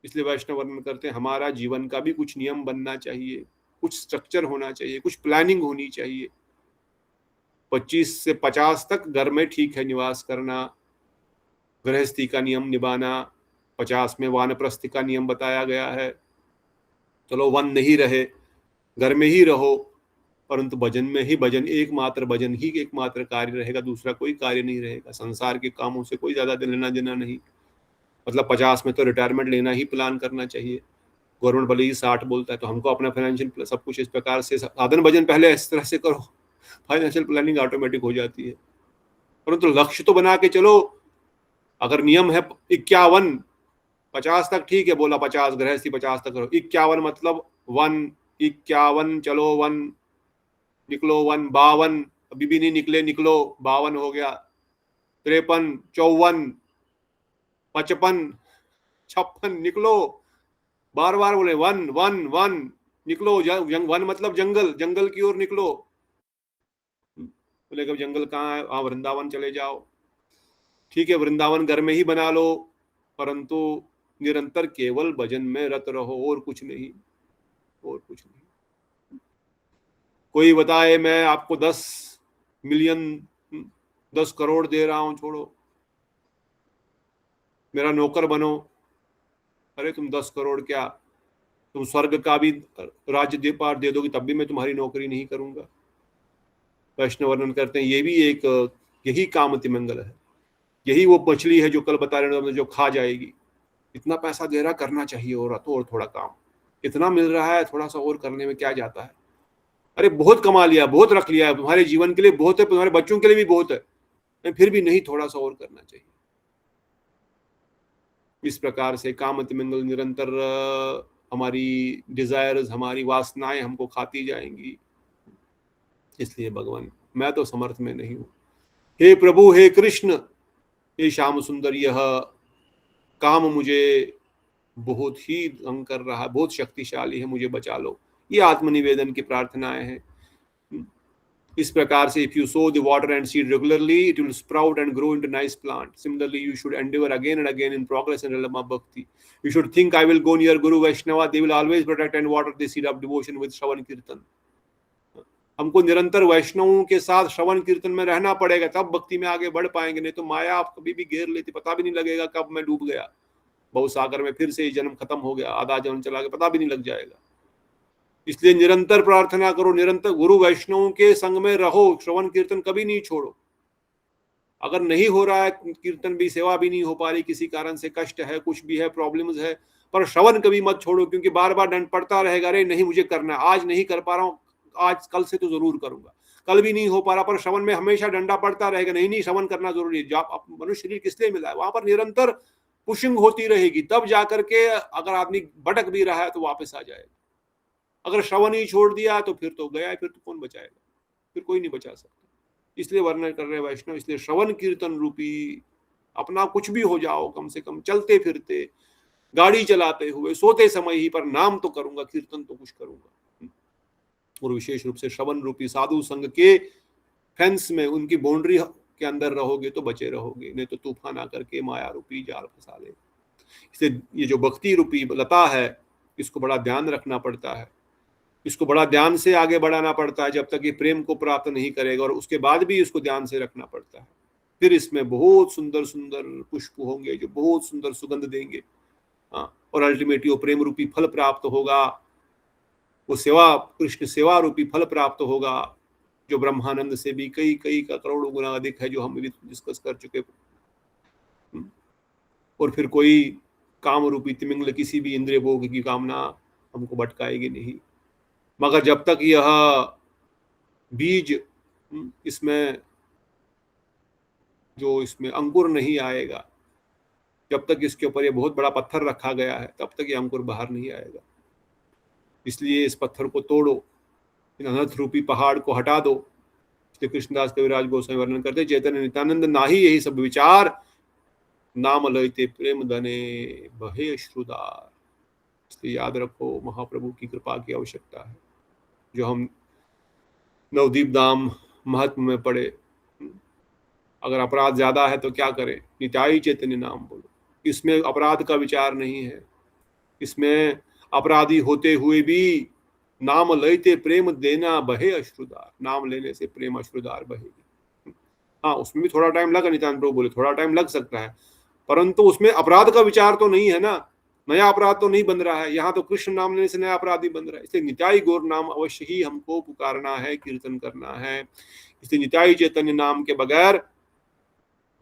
इसलिए वैष्णव वर्णन करते हैं, हमारा जीवन का भी कुछ नियम बनना चाहिए, कुछ स्ट्रक्चर होना चाहिए, कुछ प्लानिंग होनी चाहिए। 25 से 50 तक घर में ठीक है निवास करना, गृहस्थी का नियम निभाना। 50 में वानप्रस्थी का नियम बताया गया है, चलो वन नहीं रहे, घर में ही रहो, परंतु भजन में ही भजन, एकमात्र भजन ही एकमात्र कार्य रहेगा, दूसरा कोई कार्य नहीं रहेगा। संसार के कामों से कोई ज्यादा लेना देना नहीं। मतलब 50 में तो रिटायरमेंट लेना ही प्लान करना चाहिए। गवर्नमेंट भले ही 60 बोलता है, तो हमको अपना फाइनेंशियल सब कुछ इस प्रकार से, साधन भजन पहले इस तरह से करो, फाइनेंशियल प्लानिंग ऑटोमेटिक हो जाती है। परंतु लक्ष्य तो बना के चलो। अगर नियम है 51, 50 तक ठीक है, बोला 50 गृहस्थी 50 तक करो, 51 मतलब 1, 51 चलो 1, निकलो 1, 52 अभी भी नहीं निकले, निकलो 52 हो गया, 53, 54, 55, 56 निकलो, बार बार बोले 1, 1, 1 निकलो। 1 मतलब जंगल, जंगल की ओर निकलो। बोले कब जंगल कहाँ है? हाँ वृंदावन चले जाओ। ठीक है, वृंदावन घर में ही बना लो, परंतु निरंतर केवल भजन में रत रहो, और कुछ नहीं, और कुछ नहीं। कोई बताए मैं आपको 10 मिलियन 10 करोड़ दे रहा हूं, छोड़ो, मेरा नौकर बनो। अरे तुम 10 करोड़ क्या, तुम स्वर्ग का भी राज्य दे दोगी तब भी मैं तुम्हारी नौकरी नहीं करूंगा। वैष्णव वर्णन करते हैं, ये भी एक, यही कामति मंगल है, यही वो मछली है जो कल बता रहे हैं जो खा जाएगी। इतना पैसा दे रहा, करना चाहिए और थोड़ा काम, इतना मिल रहा है, थोड़ा सा और करने में क्या जाता है। अरे बहुत कमा लिया, बहुत रख लिया, तुम्हारे जीवन के लिए बहुत है, तुम्हारे बच्चों के लिए भी बहुत है, फिर भी नहीं, थोड़ा सा और करना चाहिए। इस प्रकार से कामति मंगल निरंतर हमारी डिजायर्स, हमारी वासनाएं हमको खाती जाएंगी। इसलिए भगवान, मैं तो समर्थ में नहीं हूं, हे प्रभु, हे कृष्ण, हे श्याम सुंदर, यह काम मुझे बहुत ही तंग कर रहा है, बहुत शक्तिशाली है, मुझे बचा लो। ये आत्मनिवेदन की प्रार्थनाएं हैं। इस प्रकार से if you sow the water and seed regularly, it will sprout and grow into nice plant. Similarly, you should endeavor again and again in progress and realm of bhakti. You should think, I will go near Guru Vaishnava, they will always protect and water the seed of devotion with Shravan Kirtan. हमको निरंतर वैष्णवों के साथ श्रवण कीर्तन में रहना पड़ेगा, तब भक्ति में आगे बढ़ पाएंगे, नहीं तो माया आप कभी भी घेर लेती, पता भी नहीं लगेगा कब मैं डूब गया बहुत सागर में, फिर से ये जन्म खत्म हो गया, आधा जन्म चला गया, पता भी नहीं लग जाएगा। इसलिए निरंतर प्रार्थना करो, निरंतर गुरु वैष्णवों के संग में रहो, श्रवण कीर्तन कभी नहीं छोड़ो। अगर नहीं हो रहा है कीर्तन भी, सेवा भी नहीं हो पा रही, किसी कारण से कष्ट है, कुछ भी है, प्रॉब्लम्स है, पर श्रवण कभी मत छोड़ो, क्योंकि बार बार दंड पड़ता रहेगा, अरे नहीं मुझे करना है, आज नहीं कर पा रहा हूँ, आज कल से तो जरूर करूंगा, कल भी नहीं हो पा रहा, पर श्रवण में हमेशा डंडा पड़ता रहेगा, नहीं श्रवण करना जरूरी है। जब मनुष्य शरीर किस लिए मिला है, वहां पर निरंतर पुशिंग होती रहेगी, तब जाकर के अगर आदमी भटक भी रहा है तो वापस आ जाएगा। अगर श्रवण ही छोड़ दिया तो फिर तो गया है, फिर तो कौन बचाएगा, फिर कोई नहीं बचा सकता। इसलिए वर्णन कर रहे वैष्णव, इसलिए श्रवण कीर्तन रूपी अपना कुछ भी हो जाओ, कम से कम चलते फिरते, गाड़ी चलाते हुए, सोते समय ही, पर नाम तो करूंगा, कीर्तन तो कुछ करूंगा। और विशेष रूप से श्रवण रूपी साधु संघ के फेंस में, उनकी बाउंड्री के अंदर रहोगे तो बचे रहोगे, नहीं तो तूफान आकर के माया रूपी जाल फंसा ले। इसलिए ये जो भक्ति रूपी लता है, इसको बड़ा ध्यान रखना पड़ता है, इसको बड़ा ध्यान से आगे बढ़ाना पड़ता है, जब तक ये प्रेम को प्राप्त नहीं करेगा, और उसके बाद भी इसको ध्यान से रखना पड़ता है। फिर इसमें बहुत सुंदर सुंदर पुष्प होंगे जो बहुत सुंदर सुगंध देंगे, और अल्टीमेटली वो प्रेम रूपी फल प्राप्त होगा, वो सेवा, कृष्ण सेवा रूपी फल प्राप्त होगा, जो ब्रह्मानंद से भी कई कई का करोड़ों गुना अधिक है, जो हम भी डिस्कस कर चुके। और फिर कोई काम रूपी तिमिंगल, किसी भी इंद्रिय भोग की कामना हमको भटकाएगी नहीं, मगर जब तक यह बीज इसमें, जो इसमें अंकुर नहीं आएगा, जब तक इसके ऊपर ये बहुत बड़ा पत्थर रखा गया है, तब तक ये अंकुर बाहर नहीं आएगा। इसलिए इस पत्थर को तोड़ो, इन अनर्थ रूपी पहाड़ को हटा दो। इसलिए कृष्णदास कविराज गोस्वामी वर्णन करते, चैतन्य नित्यानंद नाही यही सब विचार, नाम लयते प्रेम धने बहे अश्रुधार। इसलिए याद रखो, महाप्रभु की कृपा की आवश्यकता है। जो हम नवदीप धाम महत्व में पढ़े, अगर अपराध ज्यादा है तो क्या करें, नित्याई चैतन्य नाम बोलो। इसमें अपराध का विचार नहीं है, इसमें अपराधी होते हुए भी नाम लयते प्रेम देना बहे अश्रुधार, नाम लेने से प्रेम अश्रुधार बहेगी। हाँ, उसमें भी थोड़ा टाइम लगा, नित्यानंद प्रभु बोले थोड़ा टाइम लग सकता है, परंतु उसमें अपराध का विचार तो नहीं है ना, नया अपराध तो नहीं बन रहा है। यहाँ तो कृष्ण नाम लेने से नया अपराधी बन रहा है। इसलिए नित्याई गौर नाम अवश्य ही हमको पुकारना है, कीर्तन करना है। इसलिए नित्याई चैतन्य नाम के बगैर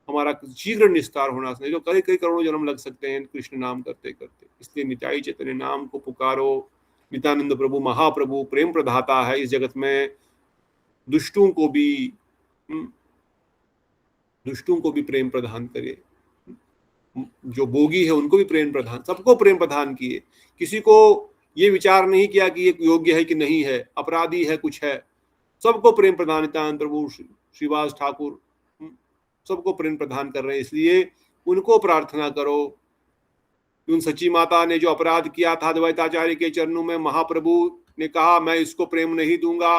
हमारा शीघ्र निस्तार होना चाहिए, जो कई कई करोड़ों जन्म लग सकते हैं कृष्ण नाम करते करते। इसलिए नित्याई चैतन्य नाम को पुकारो। नित्यानंद प्रभु महाप्रभु प्रेम प्रदाता है। इस जगत में दुष्टों को भी प्रेम प्रदान करे, जो भोगी है उनको भी प्रेम प्रदान, सबको प्रेम प्रदान किए। किसी को ये विचार नहीं किया कि ये योग्य है कि नहीं है, अपराधी है, कुछ है, सबको प्रेम प्रदान। नित्यानंद प्रभु, श्रीवास ठाकुर, सबको प्रेम प्रदान कर रहे हैं। इसलिए उनको प्रार्थना करो। उन सच्ची माता ने जो अपराध किया था अद्वैताचार्य के चरणों में, महाप्रभु ने कहा मैं इसको प्रेम नहीं दूंगा,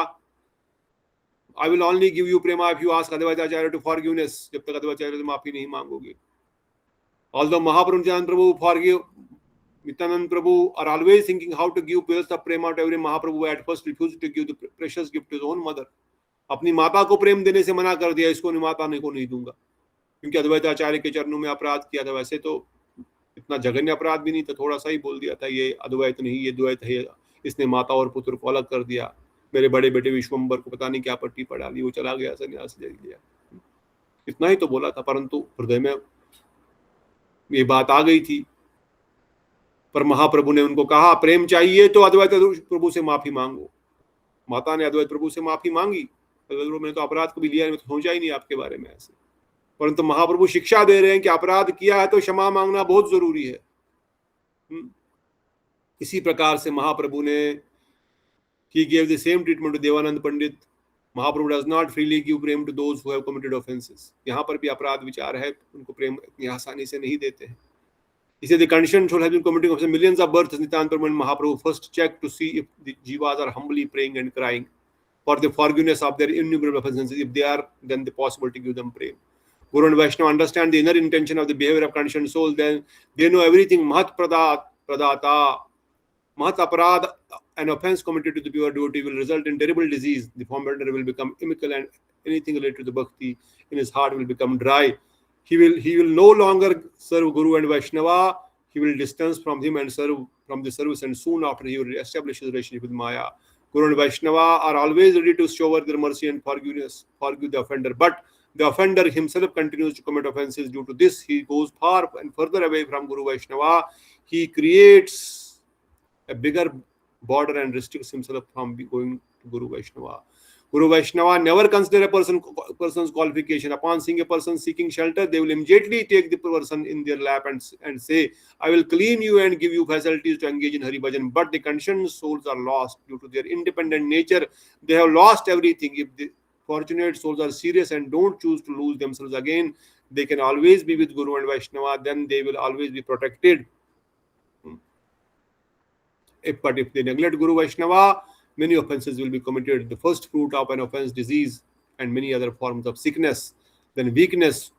I will only give you prema if you ask Advaitacharya to forgiveness, जब तक अद्वैताचार्य से माफी नहीं मांगोगे। Although Mahaprabhu Nityananda Prabhu forgive, Nityananda Prabhu are always thinking how to give pearls of prema to every Mahaprabhu, at first refuse to give the precious gift to his own mother. अपनी माता को प्रेम देने से मना कर दिया, इसको माता ने को नहीं दूंगा, क्योंकि अद्वैताचार्य के चरणों में अपराध किया था। वैसे तो इतना जघन्य अपराध भी नहीं था, थोड़ा सा ही बोल दिया था, ये अद्वैत नहीं ये द्वैत है। इसने माता और पुत्र को अलग कर दिया। मेरे बड़े बेटे विश्वम्बर को पता नहीं क्या पट्टी पड़ा ली, वो चला गया, संन्यास ले लिया, इतना ही तो बोला था, परंतु हृदय में ये बात आ गई थी। पर महाप्रभु ने उनको कहा प्रेम चाहिए तो अद्वैत प्रभु से माफी मांगो। माता ने अद्वैत प्रभु से माफी मांगी, मैंने तो अपराध को भी लिया, मैं तो सोचा ही नहीं आपके बारे में ऐसे। परंतु महाप्रभु शिक्षा दे रहे हैं कि अपराध किया है तो क्षमा मांगना बहुत जरूरी है। इसी प्रकार से महाप्रभु ने he gave the same treatment to Devanand Pandit. Mahaprabhu does not freely give prem to those who have committed offenses। यहाँ पर भी अपराध विचार है, उनको प्रेम इतनी आसानी से नहीं देते हैं। इसे the condition should have been committing offenses millions of births। Nityanand Prabhu Mahaprabhu first check to see if the jivas are humbly praying and crying। for the forgiveness of their innumerable offenses. If they are, then the possible to give them prema. Guru and Vaishnava understand the inner intention of the behavior of conditioned soul, then they know everything. Mahat pradata, mahat aparad, an offense committed to the pure devotee will result in terrible disease. The founder will become imical, and anything related to the bhakti in his heart will become dry. He will no longer serve Guru and Vaishnava. He will distance from him and serve from the service, and soon after he will establish his relationship with Maya. Guru and Vaishnava are always ready to show their mercy and forgive the offender. But the offender himself continues to commit offenses. Due to this, he goes far and further away from Guru Vaishnava. He creates a bigger border and restricts himself from going to Guru Vaishnava. Guru Vaishnava never consider a person's qualification. Upon seeing a person seeking shelter, they will immediately take the person in their lap and say, I will clean you and give you facilities to engage in Hari Bhajan. But the conditioned souls are lost due to their independent nature. They have lost everything. If the fortunate souls are serious and don't choose to lose themselves again, they can always be with Guru and Vaishnava. Then they will always be protected. But if they neglect Guru Vaishnava, many offenses will be committed. The first fruit of an offense, disease, and many other forms of sickness. Then weakness,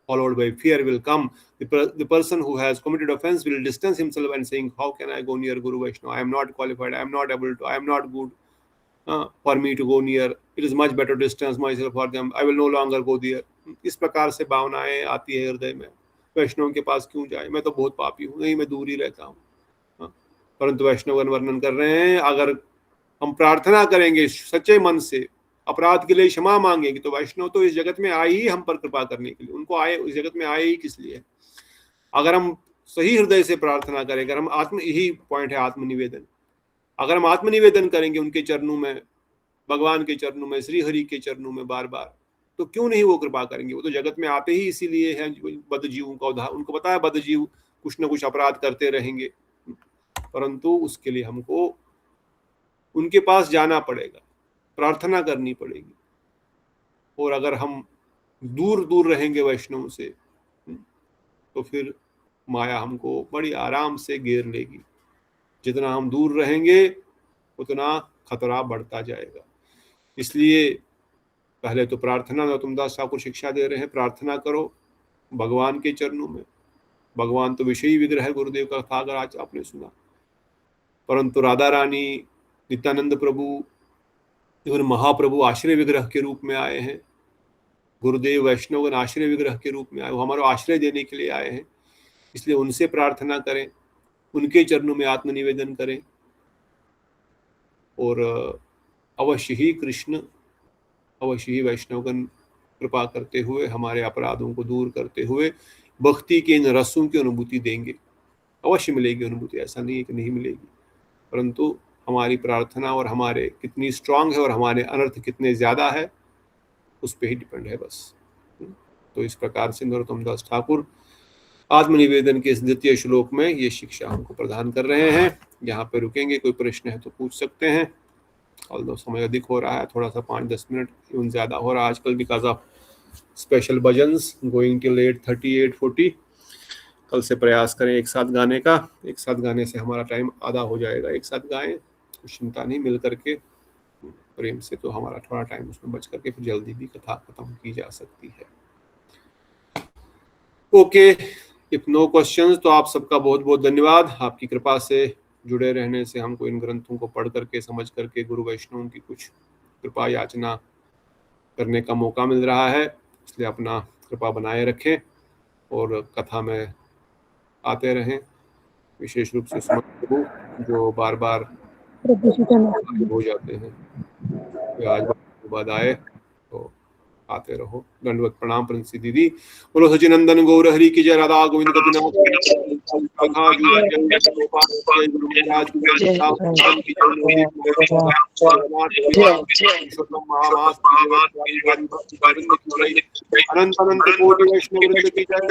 followed by fear, will come. The person who has committed offense will distance himself and saying, how can I go near Guru Vaishnava? I am not qualified. I am not able to. I am not good for me to go near. It is much better to distance myself for them. I will no longer go there. इस प्रकार से भावनाएं आती है हृदय में. वैष्णव के पास क्यों जाए? मैं तो बहुत पापी हूँ. नहीं, मैं दूर ही रहता हूँ. परंतु वैष्णव वर्णन कर रहे हैं, अगर हम प्रार्थना करेंगे सच्चे मन से, अपराध के लिए क्षमा मांगेंगे, तो वैष्णव तो इस जगत में आए ही हम पर कृपा करने के लिए. उनको आए, इस जगत में आए ही किस लिए? अगर हम सही हृदय से प्रार्थना करें, अगर हम यही पॉइंट है आत्मनिवेदन. अगर हम आत्मनिवेदन करेंगे उनके चरणों में, भगवान के चरणों में, श्री हरि के चरणों में बार बार, तो क्यों नहीं वो कृपा करेंगे? वो तो जगत में आते ही इसीलिए हैं. बद्ध जीवों का उदाहरण उनको पता है, बद्ध जीव कुछ न कुछ अपराध करते रहेंगे, परंतु उसके लिए हमको उनके पास जाना पड़ेगा, प्रार्थना करनी पड़ेगी. और अगर हम दूर दूर रहेंगे वैष्णव से, तो फिर माया हमको बड़ी आराम से घेर लेगी. जितना हम दूर रहेंगे उतना खतरा बढ़ता जाएगा. इसलिए पहले तो प्रार्थना, नरोत्तम दास ठाकुर शिक्षा दे रहे हैं, प्रार्थना करो भगवान के चरणों में. भगवान तो विषयी विग्रह है, गुरुदेव का था, अगर आज आपने सुना. परंतु राधा रानी, नित्यानंद प्रभु, इवन महाप्रभु आश्रय विग्रह के रूप में आए हैं. गुरुदेव वैष्णवगण आश्रय विग्रह के रूप में आए, वो हमारा आश्रय देने के लिए आए हैं. इसलिए उनसे प्रार्थना करें, उनके चरणों में आत्मनिवेदन करें, और अवश्य ही कृष्ण, अवश्य ही वैष्णवगण कृपा करते हुए, हमारे अपराधों को दूर करते हुए भक्ति के इन रसों की अनुभूति देंगे. अवश्य मिलेगी अनुभूति, ऐसा नहीं है कि नहीं मिलेगी. परंतु हमारी प्रार्थना और हमारे कितनी स्ट्रांग है और हमारे अनर्थ कितने ज़्यादा है, उस पर ही डिपेंड है बस. तो इस प्रकार से नरोत्तम दास ठाकुर आत्मनिवेदन के इस द्वितीय श्लोक में ये शिक्षा हमको प्रदान कर रहे हैं. यहाँ पे रुकेंगे, कोई प्रश्न है तो पूछ सकते हैं. ऑल्दो समय अधिक हो रहा है, थोड़ा सा 5-10 मिनट इवन ज़्यादा हो रहा है आजकल, because of special bhajans going till 8:30, 8:40. कल से प्रयास करें एक साथ गाने का. एक साथ गाने से हमारा टाइम आधा हो जाएगा. एक साथ गाएं, कुछ चिंता नहीं, मिल करके प्रेम से तो हमारा थोड़ा टाइम उसमें बच करके फिर जल्दी भी कथा खत्म की जा सकती है. ओके, इफ नो क्वेश्चंस, तो आप सबका बहुत बहुत धन्यवाद. आपकी कृपा से जुड़े रहने से हमको इन ग्रंथों को पढ़ करके, समझ करके गुरु वैष्णवों की कुछ कृपा याचना करने का मौका मिल रहा है. इसलिए अपना कृपा बनाए रखें और कथा में आते रहें. विशेष रूप से सुमन प्रभु जो बार बार हो जाते हैं, आज बाद आए तो आते रहो. दंडवत प्रणाम प्रिंसी दीदी. बोलो सचिनंदन गौर हरि की जय. राधा गोविंद अनंत अनंत कोटि वैष्णव की जय.